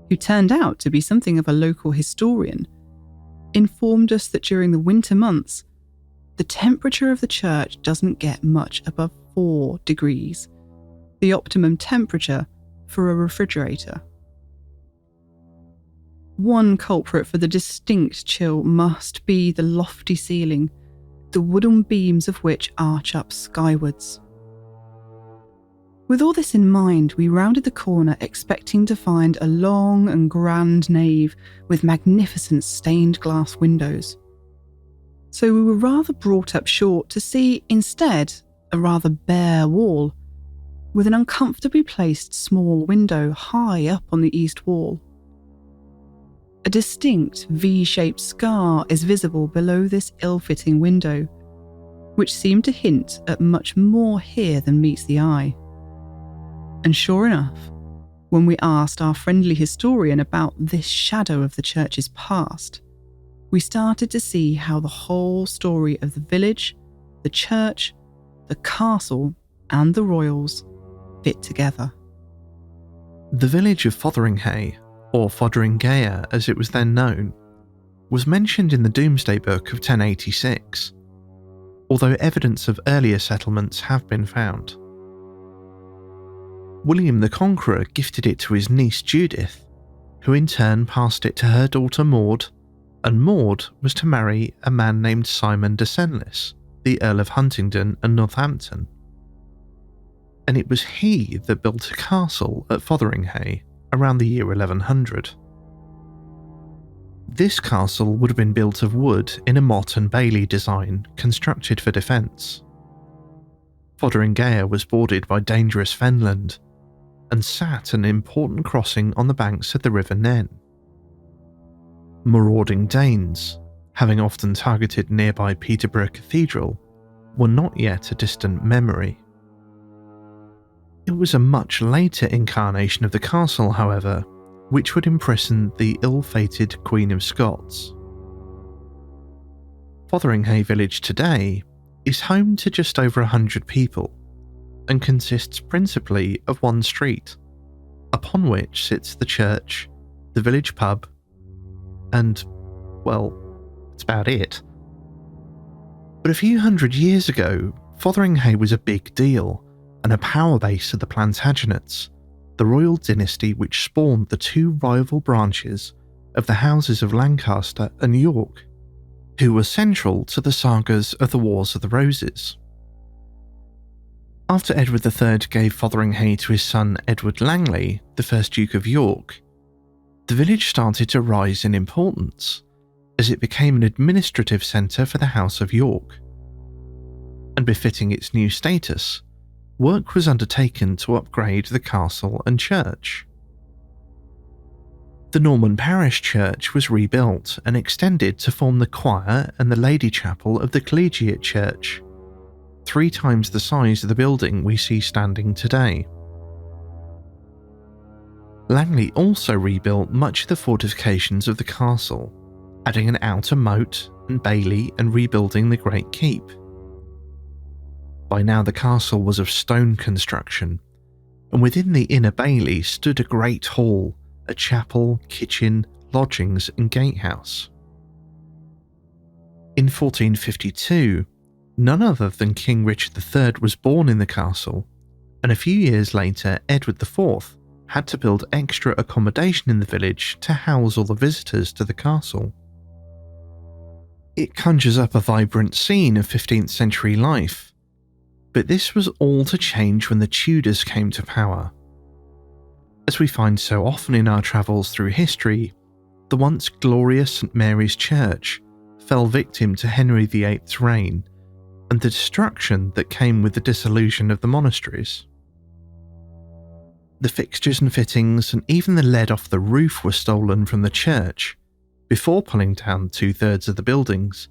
who turned out to be something of a local historian, informed us that during the winter months, the temperature of the church doesn't get much above 4 degrees, the optimum temperature for a refrigerator. One culprit for the distinct chill must be the lofty ceiling, the wooden beams of which arch up skywards. With all this in mind, we rounded the corner expecting to find a long and grand nave with magnificent stained glass windows. So we were rather brought up short to see, instead, a rather bare wall, with an uncomfortably placed small window high up on the east wall. A distinct V-shaped scar is visible below this ill-fitting window, which seemed to hint at much more here than meets the eye. And sure enough, when we asked our friendly historian about this shadow of the church's past, we started to see how the whole story of the village, the church, the castle, and the royals fit together. The village of Fotheringhay, or Fotheringhay as it was then known, was mentioned in the Domesday Book of 1086, although evidence of earlier settlements have been found. William the Conqueror gifted it to his niece Judith, who in turn passed it to her daughter Maud, and Maud was to marry a man named Simon de Senlis, the Earl of Huntingdon and Northampton. And it was he that built a castle at Fotheringhay around the year 1100. This castle would have been built of wood in a motte and bailey design constructed for defence. Fotheringhay was bordered by dangerous fenland and sat an important crossing on the banks of the River Nen. Marauding Danes, having often targeted nearby Peterborough Cathedral, were not yet a distant memory. It was a much later incarnation of the castle, however, which would imprison the ill-fated Queen of Scots. Fotheringhay village today is home to just over 100 people and consists principally of one street, upon which sits the church, the village pub, and, well, that's about it. But a few hundred years ago, Fotheringhay was a big deal and a power base of the Plantagenets, the royal dynasty which spawned the two rival branches of the houses of Lancaster and York, who were central to the sagas of the Wars of the Roses. After Edward III gave Fotheringhay to his son Edward Langley, the first Duke of York, the village started to rise in importance as it became an administrative centre for the House of York. And befitting its new status, work was undertaken to upgrade the castle and church. The Norman parish church was rebuilt and extended to form the choir and the lady chapel of the collegiate church, 3 times the size of the building we see standing today. Langley also rebuilt much of the fortifications of the castle, adding an outer moat and bailey and rebuilding the Great Keep. By now the castle was of stone construction, and within the inner bailey stood a great hall, a chapel, kitchen, lodgings and gatehouse. In 1452, none other than King Richard III was born in the castle, and a few years later Edward IV had to build extra accommodation in the village to house all the visitors to the castle. It conjures up a vibrant scene of 15th century life, but this was all to change when the Tudors came to power. As we find so often in our travels through history, the once glorious St Mary's Church fell victim to Henry VIII's reign and the destruction that came with the dissolution of the monasteries. The fixtures and fittings and even the lead off the roof were stolen from the church before pulling down 2/3 of the buildings,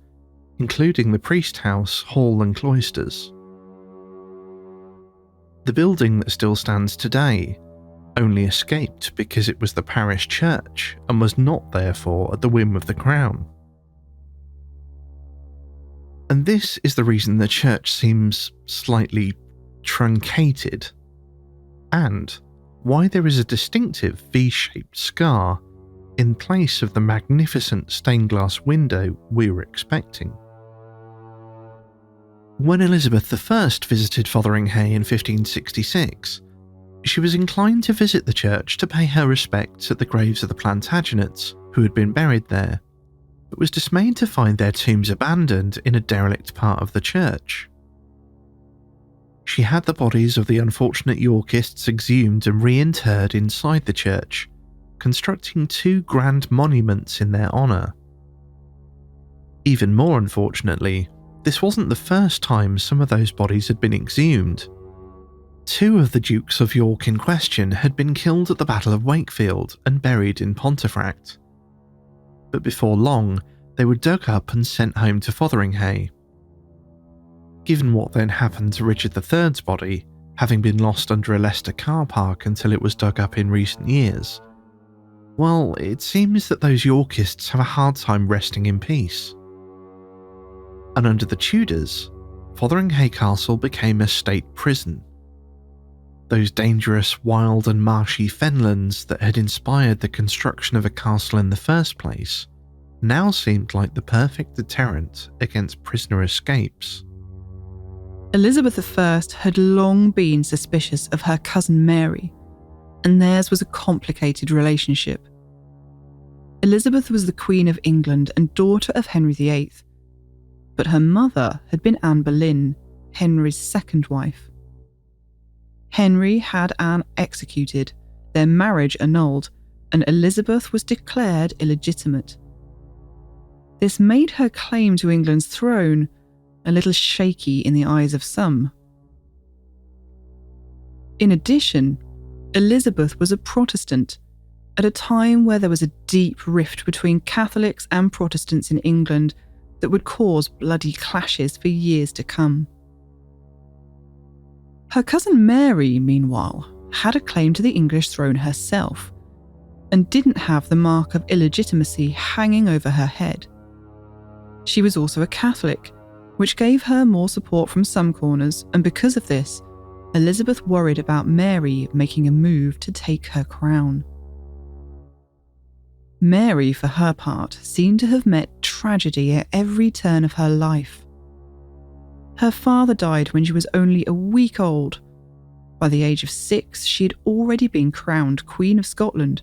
including the priest house, hall and cloisters. The building that still stands today only escaped because it was the parish church and was not therefore at the whim of the crown. And this is the reason the church seems slightly truncated, and why there is a distinctive V-shaped scar in place of the magnificent stained glass window we were expecting. When Elizabeth I visited Fotheringhay in 1566, she was inclined to visit the church to pay her respects at the graves of the Plantagenets who had been buried there, but was dismayed to find their tombs abandoned in a derelict part of the church. She had the bodies of the unfortunate Yorkists exhumed and reinterred inside the church, constructing 2 grand monuments in their honour. Even more unfortunately, this wasn't the first time some of those bodies had been exhumed. 2 of the Dukes of York in question had been killed at the Battle of Wakefield and buried in Pontefract, but before long, they were dug up and sent home to Fotheringhay. Given what then happened to Richard III's body, having been lost under a Leicester car park until it was dug up in recent years, well, it seems that those Yorkists have a hard time resting in peace. And under the Tudors, Fotheringhay Castle became a state prison. Those dangerous, wild and marshy fenlands that had inspired the construction of a castle in the first place now seemed like the perfect deterrent against prisoner escapes. Elizabeth I had long been suspicious of her cousin Mary, and theirs was a complicated relationship. Elizabeth was the Queen of England and daughter of Henry VIII, but her mother had been Anne Boleyn, Henry's second wife. Henry had Anne executed, their marriage annulled, and Elizabeth was declared illegitimate. This made her claim to England's throne a little shaky in the eyes of some. In addition, Elizabeth was a Protestant at a time where there was a deep rift between Catholics and Protestants in England that would cause bloody clashes for years to come. Her cousin Mary, meanwhile, had a claim to the English throne herself and didn't have the mark of illegitimacy hanging over her head. She was also a Catholic, which gave her more support from some corners, and because of this, Elizabeth worried about Mary making a move to take her crown. Mary, for her part, seemed to have met tragedy at every turn of her life. Her father died when she was only a week old. By the age of 6, she had already been crowned Queen of Scotland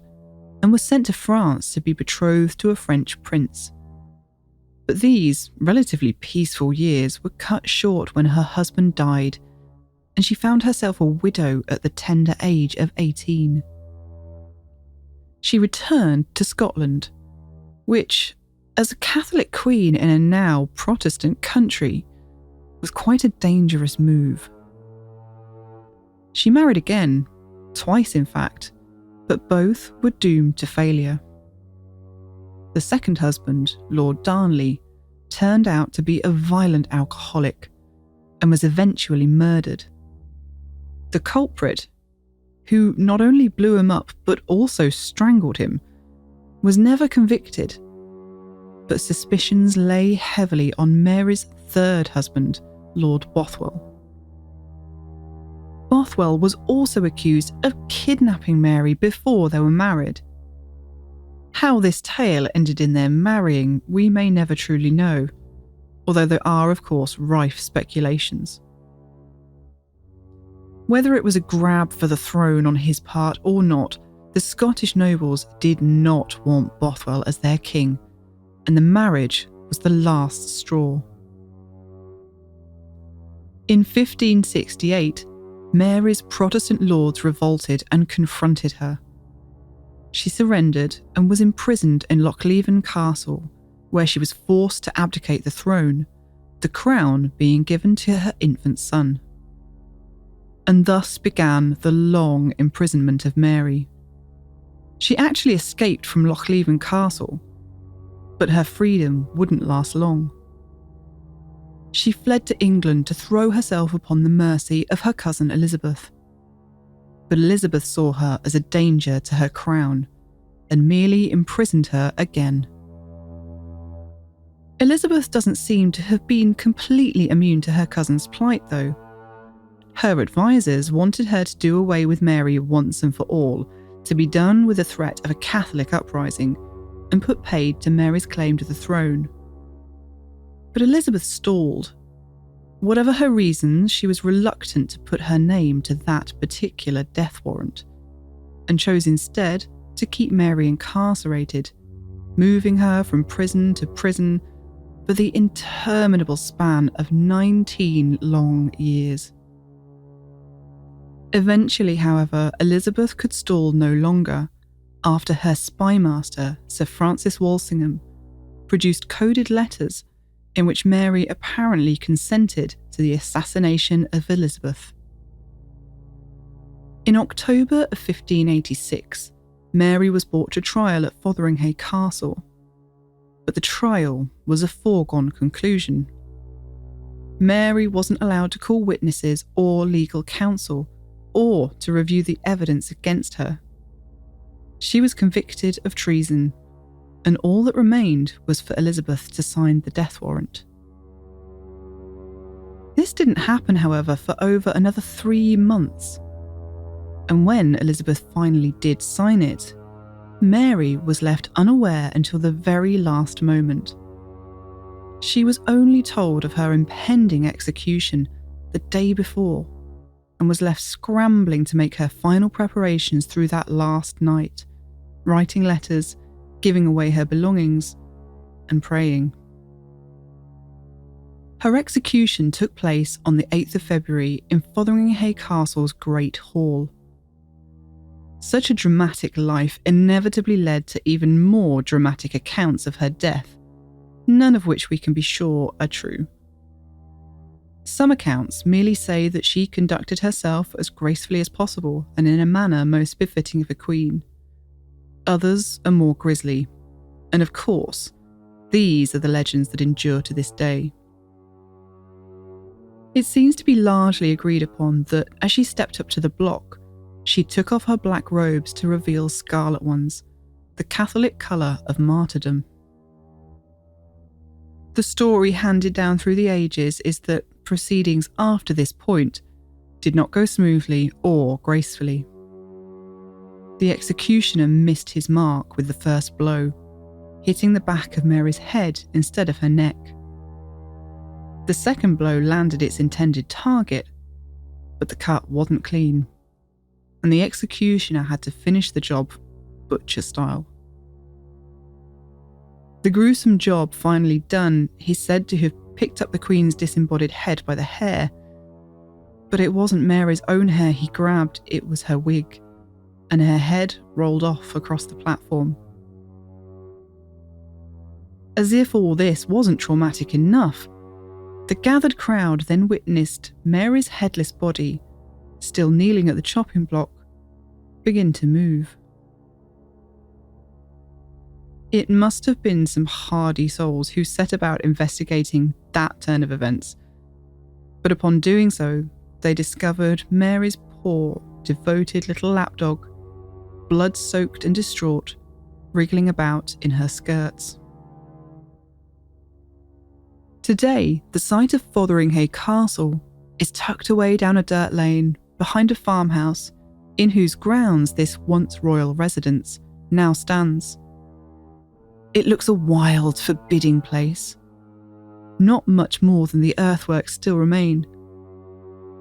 and was sent to France to be betrothed to a French prince. But these relatively peaceful years were cut short when her husband died, and she found herself a widow at the tender age of 18. She returned to Scotland, which, as a Catholic queen in a now Protestant country, was quite a dangerous move. She married again, twice in fact, but both were doomed to failure. The second husband, Lord Darnley, turned out to be a violent alcoholic and was eventually murdered. The culprit, who not only blew him up but also strangled him, was never convicted, but suspicions lay heavily on Mary's third husband, Lord Bothwell. Bothwell was also accused of kidnapping Mary before they were married. How this tale ended in their marrying, we may never truly know, although there are, of course, rife speculations. Whether it was a grab for the throne on his part or not, the Scottish nobles did not want Bothwell as their king, and the marriage was the last straw. In 1568, Mary's Protestant lords revolted and confronted her. She surrendered and was imprisoned in Lochleven Castle, where she was forced to abdicate the throne, the crown being given to her infant son. And thus began the long imprisonment of Mary. She actually escaped from Lochleven Castle, but her freedom wouldn't last long. She fled to England to throw herself upon the mercy of her cousin Elizabeth. But Elizabeth saw her as a danger to her crown and merely imprisoned her again. Elizabeth doesn't seem to have been completely immune to her cousin's plight, though. Her advisors wanted her to do away with Mary once and for all, to be done with the threat of a Catholic uprising, and put paid to Mary's claim to the throne. But Elizabeth stalled. Whatever her reasons, she was reluctant to put her name to that particular death warrant, and chose instead to keep Mary incarcerated, moving her from prison to prison for the interminable span of 19 long years. Eventually, however, Elizabeth could stall no longer after her spymaster, Sir Francis Walsingham, produced coded letters in which Mary apparently consented to the assassination of Elizabeth. In October of 1586, Mary was brought to trial at Fotheringhay Castle, but the trial was a foregone conclusion. Mary wasn't allowed to call witnesses or legal counsel, or to review the evidence against her. She was convicted of treason, and all that remained was for Elizabeth to sign the death warrant. This didn't happen, however, for over another 3 months. And when Elizabeth finally did sign it, Mary was left unaware until the very last moment. She was only told of her impending execution the day before, and was left scrambling to make her final preparations through that last night, writing letters, giving away her belongings, and praying. Her execution took place on the 8th of February in Fotheringhay Castle's Great Hall. Such a dramatic life inevitably led to even more dramatic accounts of her death, none of which we can be sure are true. Some accounts merely say that she conducted herself as gracefully as possible and in a manner most befitting of a queen. Others are more grisly, and of course, these are the legends that endure to this day. It seems to be largely agreed upon that as she stepped up to the block, she took off her black robes to reveal scarlet ones, the Catholic colour of martyrdom. The story handed down through the ages is that proceedings after this point did not go smoothly or gracefully. The executioner missed his mark with the first blow, hitting the back of Mary's head instead of her neck. The second blow landed its intended target, but the cut wasn't clean, and the executioner had to finish the job butcher style. The gruesome job finally done, he's said to have picked up the Queen's disembodied head by the hair, but it wasn't Mary's own hair he grabbed, it was her wig, and her head rolled off across the platform. As if all this wasn't traumatic enough, the gathered crowd then witnessed Mary's headless body, still kneeling at the chopping block, begin to move. It must have been some hardy souls who set about investigating that turn of events, but upon doing so, they discovered Mary's poor, devoted little lapdog, blood-soaked and distraught, wriggling about in her skirts. Today, the site of Fotheringhay Castle is tucked away down a dirt lane behind a farmhouse in whose grounds this once royal residence now stands. It looks a wild, forbidding place. Not much more than the earthworks still remain.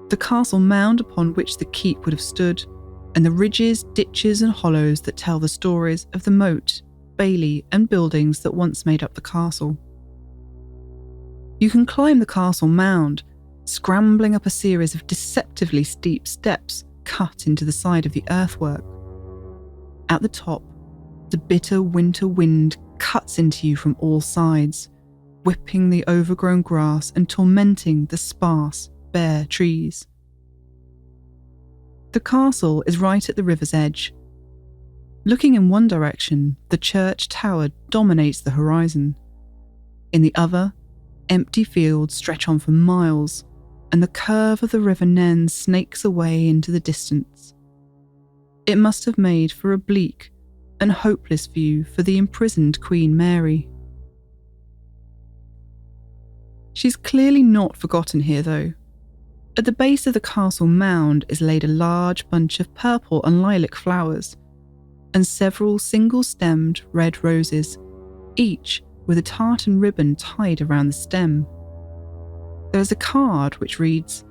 The castle mound upon which the keep would have stood, and the ridges, ditches and hollows that tell the stories of the moat, bailey and buildings that once made up the castle. You can climb the castle mound, scrambling up a series of deceptively steep steps cut into the side of the earthwork. At the top, the bitter winter wind cuts into you from all sides, whipping the overgrown grass and tormenting the sparse, bare trees. The castle is right at the river's edge. Looking in one direction, the church tower dominates the horizon. In the other, empty fields stretch on for miles, and the curve of the River Nen snakes away into the distance. It must have made for a bleak and hopeless view for the imprisoned Queen Mary. She's clearly not forgotten here, though. At the base of the castle mound is laid a large bunch of purple and lilac flowers, and several single-stemmed red roses, each with a tartan ribbon tied around the stem. There is a card which reads,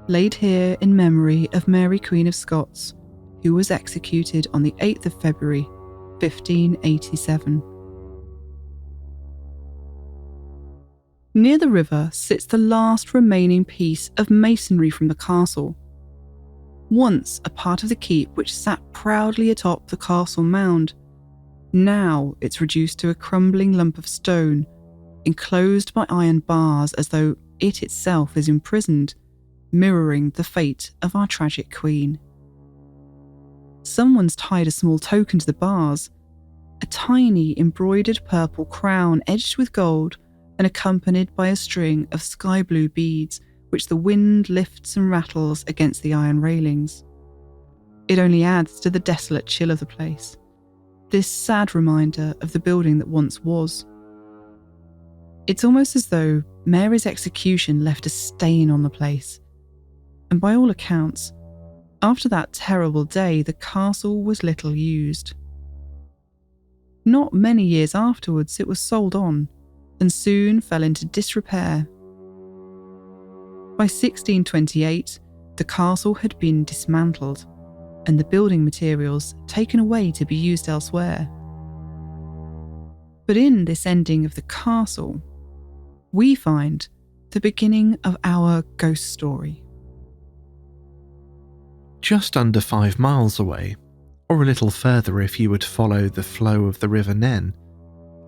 "Laid here in memory of Mary Queen of Scots, who was executed on the 8th of February, 1587. Near the river sits the last remaining piece of masonry from the castle. Once a part of the keep which sat proudly atop the castle mound, now it's reduced to a crumbling lump of stone, enclosed by iron bars as though it itself is imprisoned, mirroring the fate of our tragic queen. Someone's tied a small token to the bars, a tiny embroidered purple crown edged with gold and accompanied by a string of sky blue beads which the wind lifts and rattles against the iron railings. It only adds to the desolate chill of the place, this sad reminder of the building that once was. It's almost as though Mary's execution left a stain on the place, and by all accounts, after that terrible day, the castle was little used. Not many years afterwards, it was sold on and soon fell into disrepair. By 1628, the castle had been dismantled and the building materials taken away to be used elsewhere. But in this ending of the castle, we find the beginning of our ghost story. Just under 5 miles away, or a little further if you were to follow the flow of the River Nen,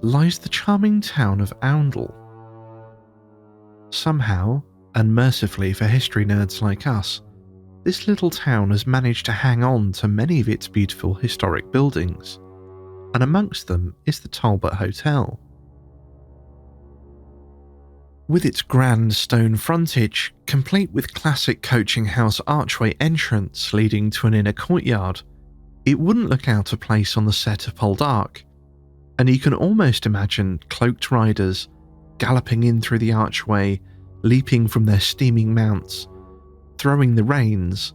lies the charming town of Oundle. Somehow, and mercifully for history nerds like us, this little town has managed to hang on to many of its beautiful historic buildings, and amongst them is the Talbot Hotel. With its grand stone frontage, complete with classic coaching house archway entrance leading to an inner courtyard, it wouldn't look out of place on the set of Poldark, and you can almost imagine cloaked riders galloping in through the archway, leaping from their steaming mounts, throwing the reins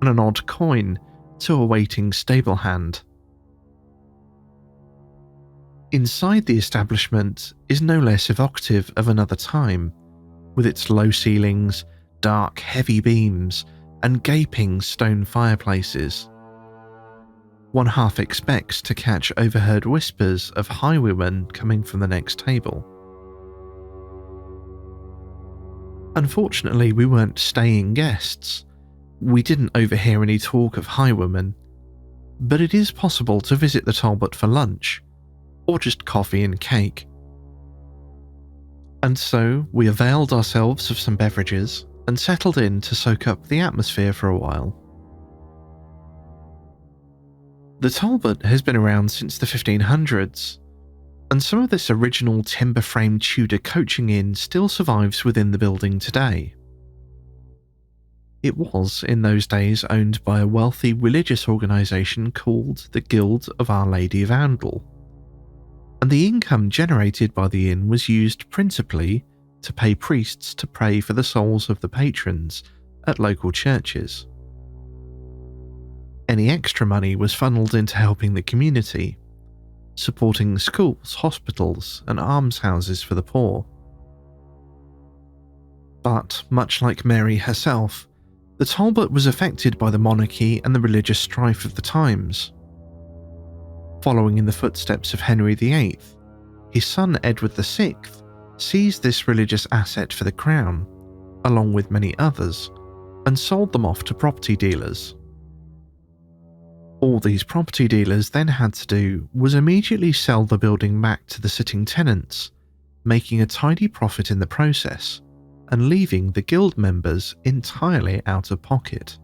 and an odd coin to a waiting stable hand. Inside the establishment is no less evocative of another time, with its low ceilings, dark, heavy beams, and gaping stone fireplaces. One half expects to catch overheard whispers of highwaymen coming from the next table. Unfortunately, we weren't staying guests. We didn't overhear any talk of highwaymen, but it is possible to visit the Talbot for lunch, or just coffee and cake. And so we availed ourselves of some beverages and settled in to soak up the atmosphere for a while. The Talbot has been around since the 1500s, and some of this original timber-framed Tudor coaching inn still survives within the building today. It was, in those days, owned by a wealthy religious organisation called the Guild of Our Lady of Oundle, and the income generated by the inn was used principally to pay priests to pray for the souls of the patrons at local churches. Any extra money was funneled into helping the community, supporting schools, hospitals, and almshouses for the poor. But, much like Mary herself, the Talbot was affected by the monarchy and the religious strife of the times. Following in the footsteps of Henry VIII, his son Edward VI seized this religious asset for the crown, along with many others, and sold them off to property dealers. All these property dealers then had to do was immediately sell the building back to the sitting tenants, making a tidy profit in the process, and leaving the guild members entirely out of pocket.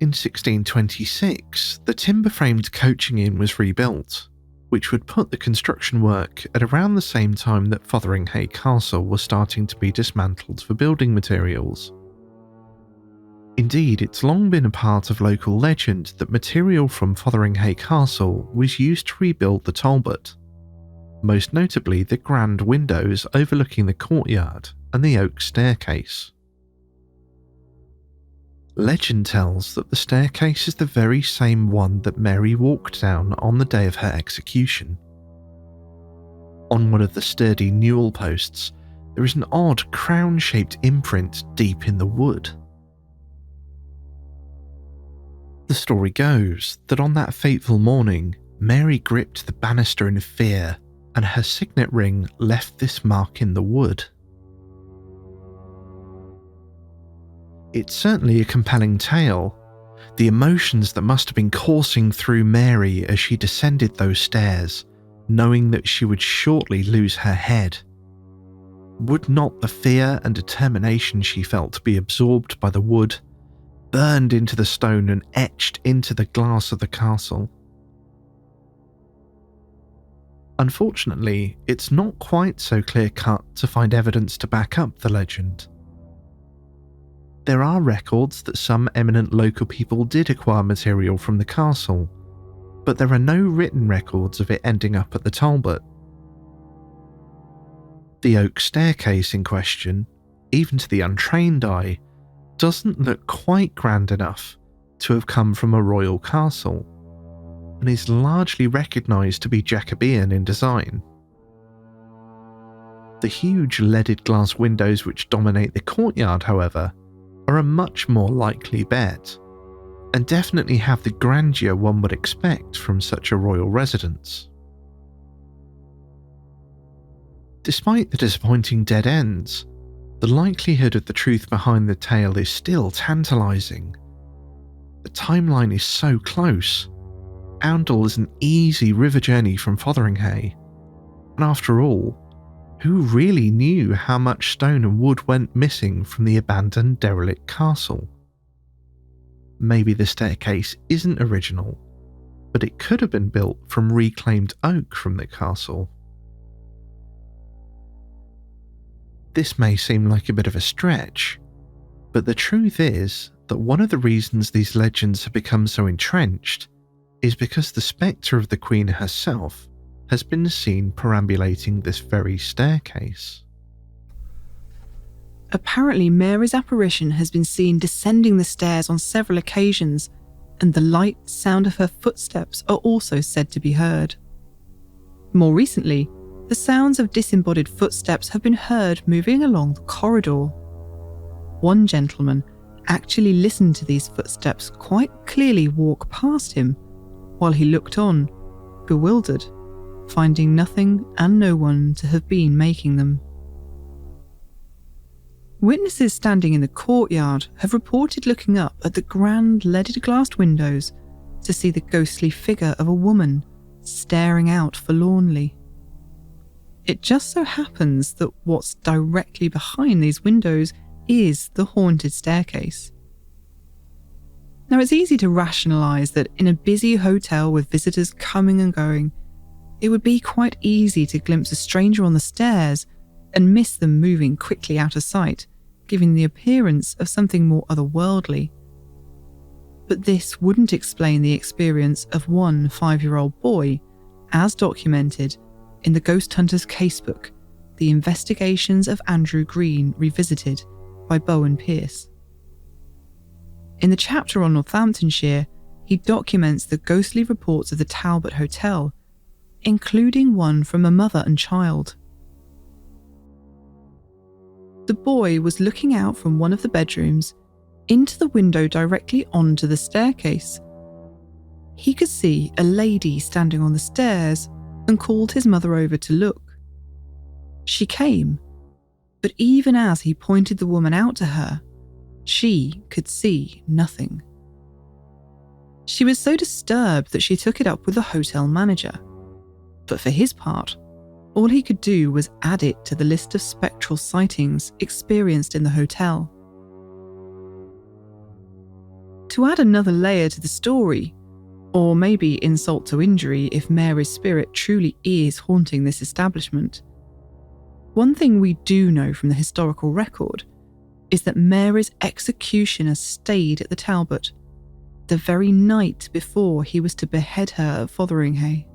In 1626, the timber-framed coaching inn was rebuilt, which would put the construction work at around the same time that Fotheringhay Castle was starting to be dismantled for building materials. Indeed, it's long been a part of local legend that material from Fotheringhay Castle was used to rebuild the Talbot, most notably the grand windows overlooking the courtyard and the oak staircase. Legend tells that the staircase is the very same one that Mary walked down on the day of her execution. On one of the sturdy newel posts, there is an odd crown-shaped imprint deep in the wood. The story goes that on that fateful morning, Mary gripped the banister in fear, and her signet ring left this mark in the wood. It's certainly a compelling tale. The emotions that must have been coursing through Mary as she descended those stairs, knowing that she would shortly lose her head. Would not the fear and determination she felt be absorbed by the wood, burned into the stone and etched into the glass of the castle. Unfortunately, it's not quite so clear-cut to find evidence to back up the legend. There are records that some eminent local people did acquire material from the castle, but there are no written records of it ending up at the Talbot. The oak staircase in question, even to the untrained eye, doesn't look quite grand enough to have come from a royal castle, and is largely recognised to be Jacobean in design. The huge leaded glass windows which dominate the courtyard, however, are a much more likely bet, and definitely have the grandeur one would expect from such a royal residence. Despite the disappointing dead ends, the likelihood of the truth behind the tale is still tantalising. The timeline is so close. Oundle is an easy river journey from Fotheringhay, and after all, who really knew how much stone and wood went missing from the abandoned derelict castle? Maybe the staircase isn't original, but it could have been built from reclaimed oak from the castle. This may seem like a bit of a stretch, but the truth is that one of the reasons these legends have become so entrenched is because the spectre of the Queen herself has been seen perambulating this very staircase. Apparently, Mary's apparition has been seen descending the stairs on several occasions, and the light sound of her footsteps are also said to be heard. More recently, the sounds of disembodied footsteps have been heard moving along the corridor. One gentleman actually listened to these footsteps quite clearly walk past him, while he looked on, bewildered, finding nothing and no one to have been making them. Witnesses standing in the courtyard have reported looking up at the grand leaded glass windows to see the ghostly figure of a woman staring out forlornly. It just so happens that what's directly behind these windows is the haunted staircase. Now, it's easy to rationalise that in a busy hotel with visitors coming and going, it would be quite easy to glimpse a stranger on the stairs and miss them moving quickly out of sight, giving the appearance of something more otherworldly. But this wouldn't explain the experience of one 5-year-old boy, as documented in the Ghost Hunters Casebook, The Investigations of Andrew Green Revisited by Bowen Pierce. In the chapter on Northamptonshire, he documents the ghostly reports of the Talbot Hotel, including one from a mother and child. The boy was looking out from one of the bedrooms into the window directly onto the staircase. He could see a lady standing on the stairs and called his mother over to look. She came, but even as he pointed the woman out to her, she could see nothing. She was so disturbed that she took it up with the hotel manager, but for his part, all he could do was add it to the list of spectral sightings experienced in the hotel. To add another layer to the story, or maybe insult to injury if Mary's spirit truly is haunting this establishment, one thing we do know from the historical record is that Mary's executioner stayed at the Talbot the very night before he was to behead her at Fotheringhay.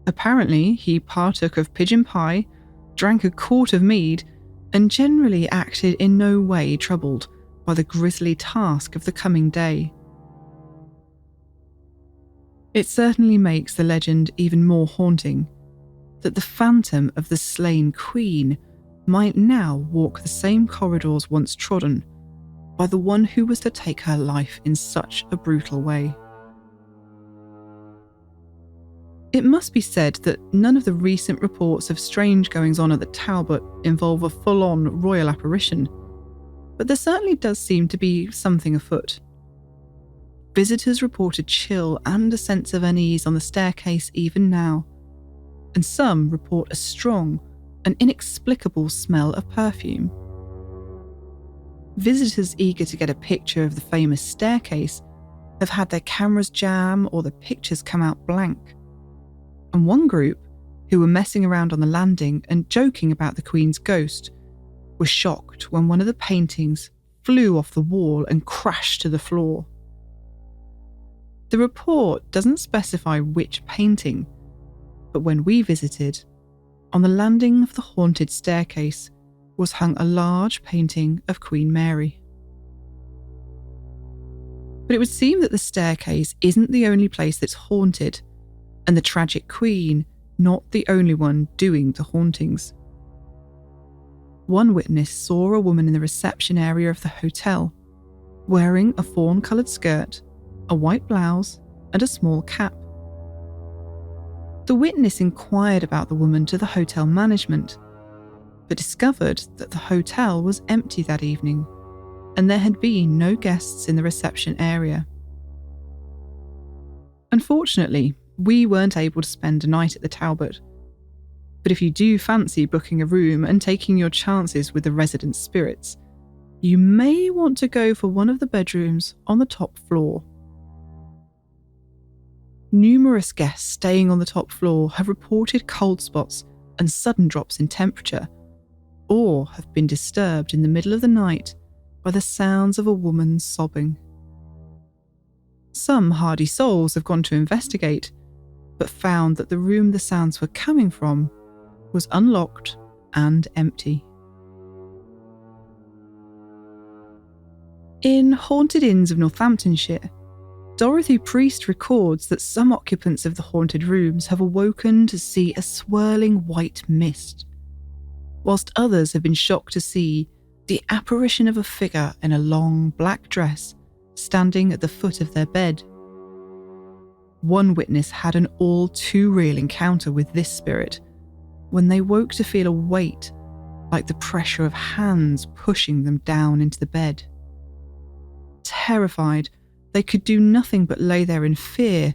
Apparently, he partook of pigeon pie, drank a quart of mead, and generally acted in no way troubled by the grisly task of the coming day. It certainly makes the legend even more haunting that the phantom of the slain queen might now walk the same corridors once trodden by the one who was to take her life in such a brutal way. It must be said that none of the recent reports of strange goings-on at the Talbot involve a full-on royal apparition, but there certainly does seem to be something afoot. Visitors report a chill and a sense of unease on the staircase even now, and some report a strong and inexplicable smell of perfume. Visitors eager to get a picture of the famous staircase have had their cameras jam or the pictures come out blank. And one group, who were messing around on the landing and joking about the Queen's ghost, were shocked when one of the paintings flew off the wall and crashed to the floor. The report doesn't specify which painting, but when we visited, on the landing of the haunted staircase was hung a large painting of Queen Mary. But it would seem that the staircase isn't the only place that's haunted, and the tragic Queen not the only one doing the hauntings. One witness saw a woman in the reception area of the hotel, wearing a fawn-coloured skirt, a white blouse, and a small cap. The witness inquired about the woman to the hotel management, but discovered that the hotel was empty that evening, and there had been no guests in the reception area. Unfortunately, we weren't able to spend a night at the Talbot, but if you do fancy booking a room and taking your chances with the resident spirits, you may want to go for one of the bedrooms on the top floor. Numerous guests staying on the top floor have reported cold spots and sudden drops in temperature, or have been disturbed in the middle of the night by the sounds of a woman sobbing. Some hardy souls have gone to investigate, but found that the room the sounds were coming from was unlocked and empty. In Haunted Inns of Northamptonshire, Dorothy Priest records that some occupants of the haunted rooms have awoken to see a swirling white mist, whilst others have been shocked to see the apparition of a figure in a long black dress standing at the foot of their bed. One witness had an all too real encounter with this spirit when they woke to feel a weight like the pressure of hands pushing them down into the bed. Terrified, they could do nothing but lay there in fear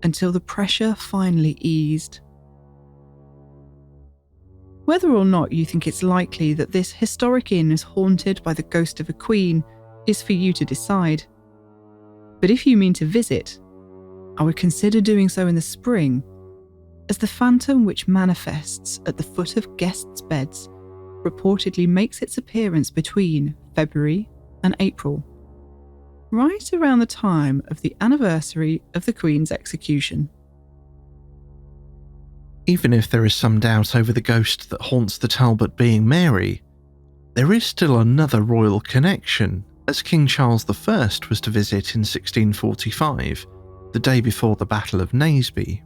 until the pressure finally eased. Whether or not you think it's likely that this historic inn is haunted by the ghost of a queen is for you to decide. But if you mean to visit, I would consider doing so in the spring, as the phantom which manifests at the foot of guests' beds reportedly makes its appearance between February and April, right around the time of the anniversary of the Queen's execution. Even if there is some doubt over the ghost that haunts the Talbot being Mary, there is still another royal connection, as King Charles I was to visit in 1645, the day before the Battle of Naseby.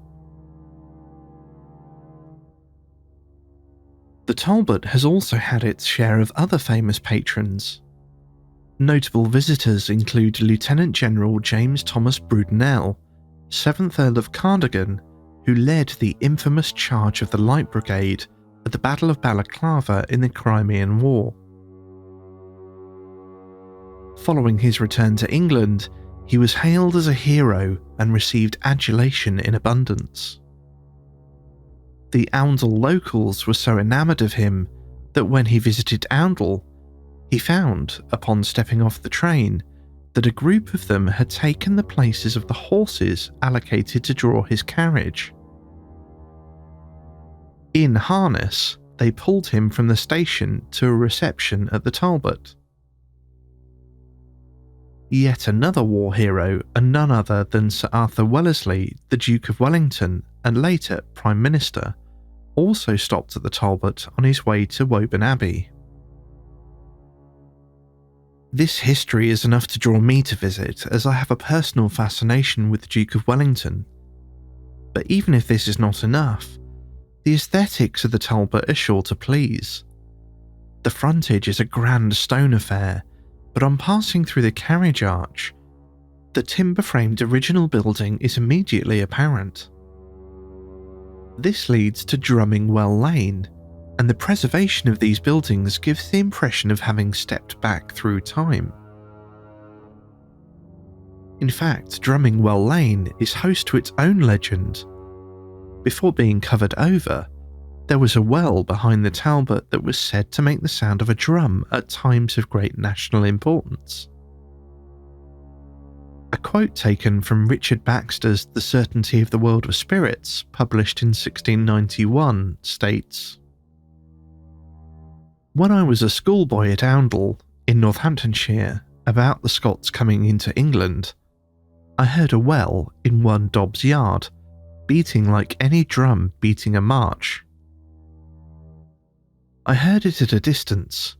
The Talbot has also had its share of other famous patrons. Notable visitors include Lieutenant General James Thomas Brudenell, 7th Earl of Cardigan, who led the infamous charge of the Light Brigade at the Battle of Balaclava in the Crimean War. Following his return to England, he was hailed as a hero and received adulation in abundance. The Oundle locals were so enamoured of him that when he visited Oundle, he found, upon stepping off the train, that a group of them had taken the places of the horses allocated to draw his carriage. In harness, they pulled him from the station to a reception at the Talbot. Yet another war hero, and none other than Sir Arthur Wellesley, the Duke of Wellington and later Prime Minister, also stopped at the Talbot on his way to Woburn Abbey. This history is enough to draw me to visit, as I have a personal fascination with the Duke of Wellington. But even if this is not enough, the aesthetics of the Talbot are sure to please. The frontage is a grand stone affair, but on passing through the carriage arch, the timber-framed original building is immediately apparent. This leads to Drummingwell Lane, and the preservation of these buildings gives the impression of having stepped back through time. In fact, Drummingwell Lane is host to its own legend. Before being covered over, There was a well behind the Talbot that was said to make the sound of a drum at times of great national importance. A quote taken from Richard Baxter's The Certainty of the World of Spirits, published in 1691, states, "When I was a schoolboy at Oundle, in Northamptonshire, about the Scots coming into England, I heard a well in one Dobbs Yard, beating like any drum beating a march. I heard it at a distance.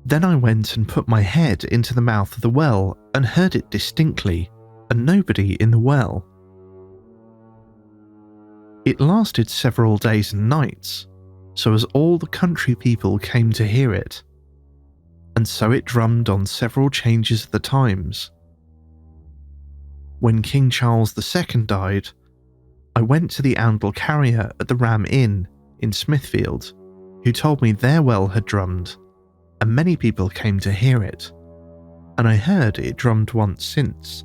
Then I went and put my head into the mouth of the well and heard it distinctly, and nobody in the well. It lasted several days and nights, so as all the country people came to hear it, and so it drummed on several changes of the times. When King Charles II died, I went to the Oundle carrier at the Ram Inn in Smithfield, who told me their well had drummed, and many people came to hear it, and I heard it drummed once since.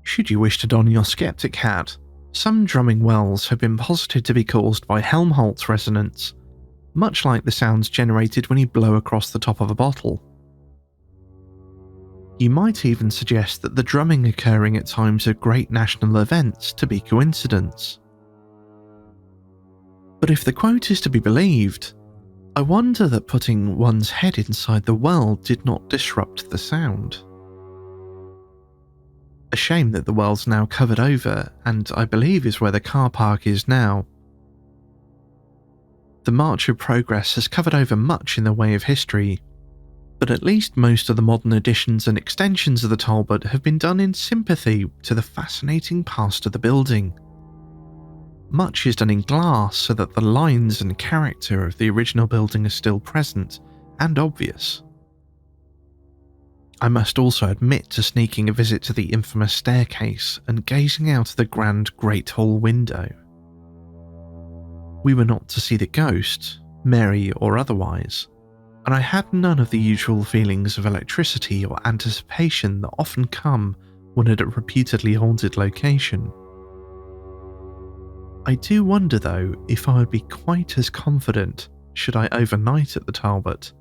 Should you wish to don your skeptic hat, some drumming wells have been posited to be caused by Helmholtz resonance, much like the sounds generated when you blow across the top of a bottle. You might even suggest that the drumming occurring at times of great national events to be coincidence. But if the quote is to be believed, I wonder that putting one's head inside the well did not disrupt the sound. A shame that the well's now covered over, and I believe is where the car park is now. The March of Progress has covered over much in the way of history, but at least most of the modern additions and extensions of the Talbot have been done in sympathy to the fascinating past of the building. Much is done in glass so that the lines and character of the original building are still present and obvious. I must also admit to sneaking a visit to the infamous staircase and gazing out of the grand Great Hall window. We were not to see the ghost, Mary or otherwise, and I had none of the usual feelings of electricity or anticipation that often come when at a reputedly haunted location. I do wonder though if I would be quite as confident should I overnight at the Talbot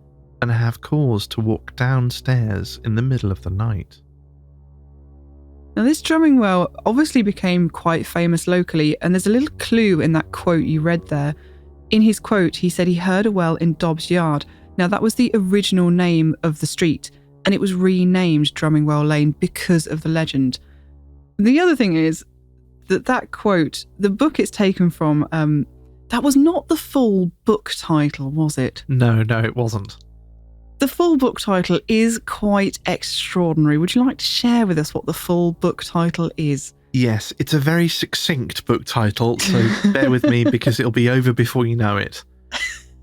and have cause to walk downstairs in the middle of the night. Now, this drumming well obviously became quite famous locally, and there's a little clue in that quote you read there. In his quote, he said he heard a well in Dobbs Yard. Now, that was the original name of the street, and it was renamed Drumming Well Lane because of the legend. The other thing is that quote, the book it's taken from, that was not the full book title, was it? No, it wasn't. The full book title is quite extraordinary. Would you like to share with us what the full book title is? Yes, it's a very succinct book title, so bear with me because it'll be over before you know it.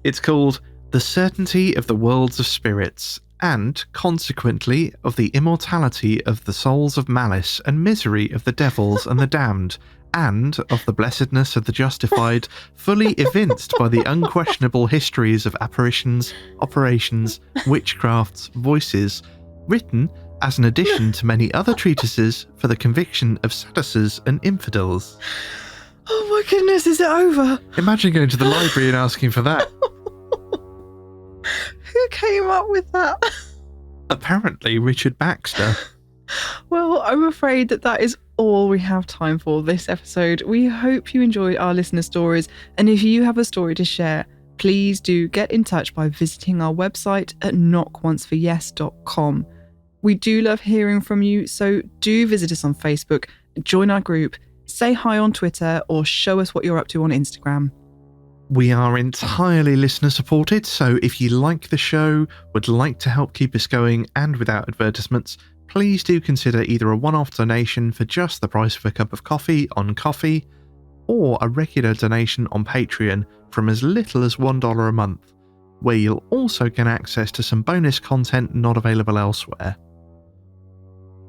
It's called The Certainty of the Worlds of Spirits, and, consequently, of the immortality of the souls of malice and misery of the devils and the damned, and of the blessedness of the justified, fully evinced by the unquestionable histories of apparitions, operations, witchcrafts, voices, written as an addition to many other treatises for the conviction of sadducees and infidels. Oh my goodness, is it over? Imagine going to the library and asking for that. Who came up with that? Apparently Richard Baxter. Well, I'm afraid that is all we have time for this episode. We hope you enjoyed our listener stories, and if you have a story to share, please do get in touch by visiting our website at knockonceforyes.com. We do love hearing from you, so do visit us on Facebook, join our group, say hi on Twitter, or show us what you're up to on Instagram. We are entirely listener supported, so if you like the show, would like to help keep us going and without advertisements, please do consider either a one-off donation for just the price of a cup of coffee on Ko-fi, or a regular donation on Patreon from as little as $1 a month, where you'll also get access to some bonus content not available elsewhere.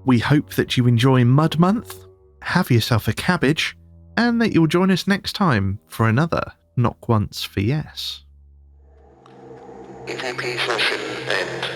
We hope that you enjoy Mud Month, have yourself a cabbage, and that you'll join us next time for another Knock Once for Yes. EVP session end.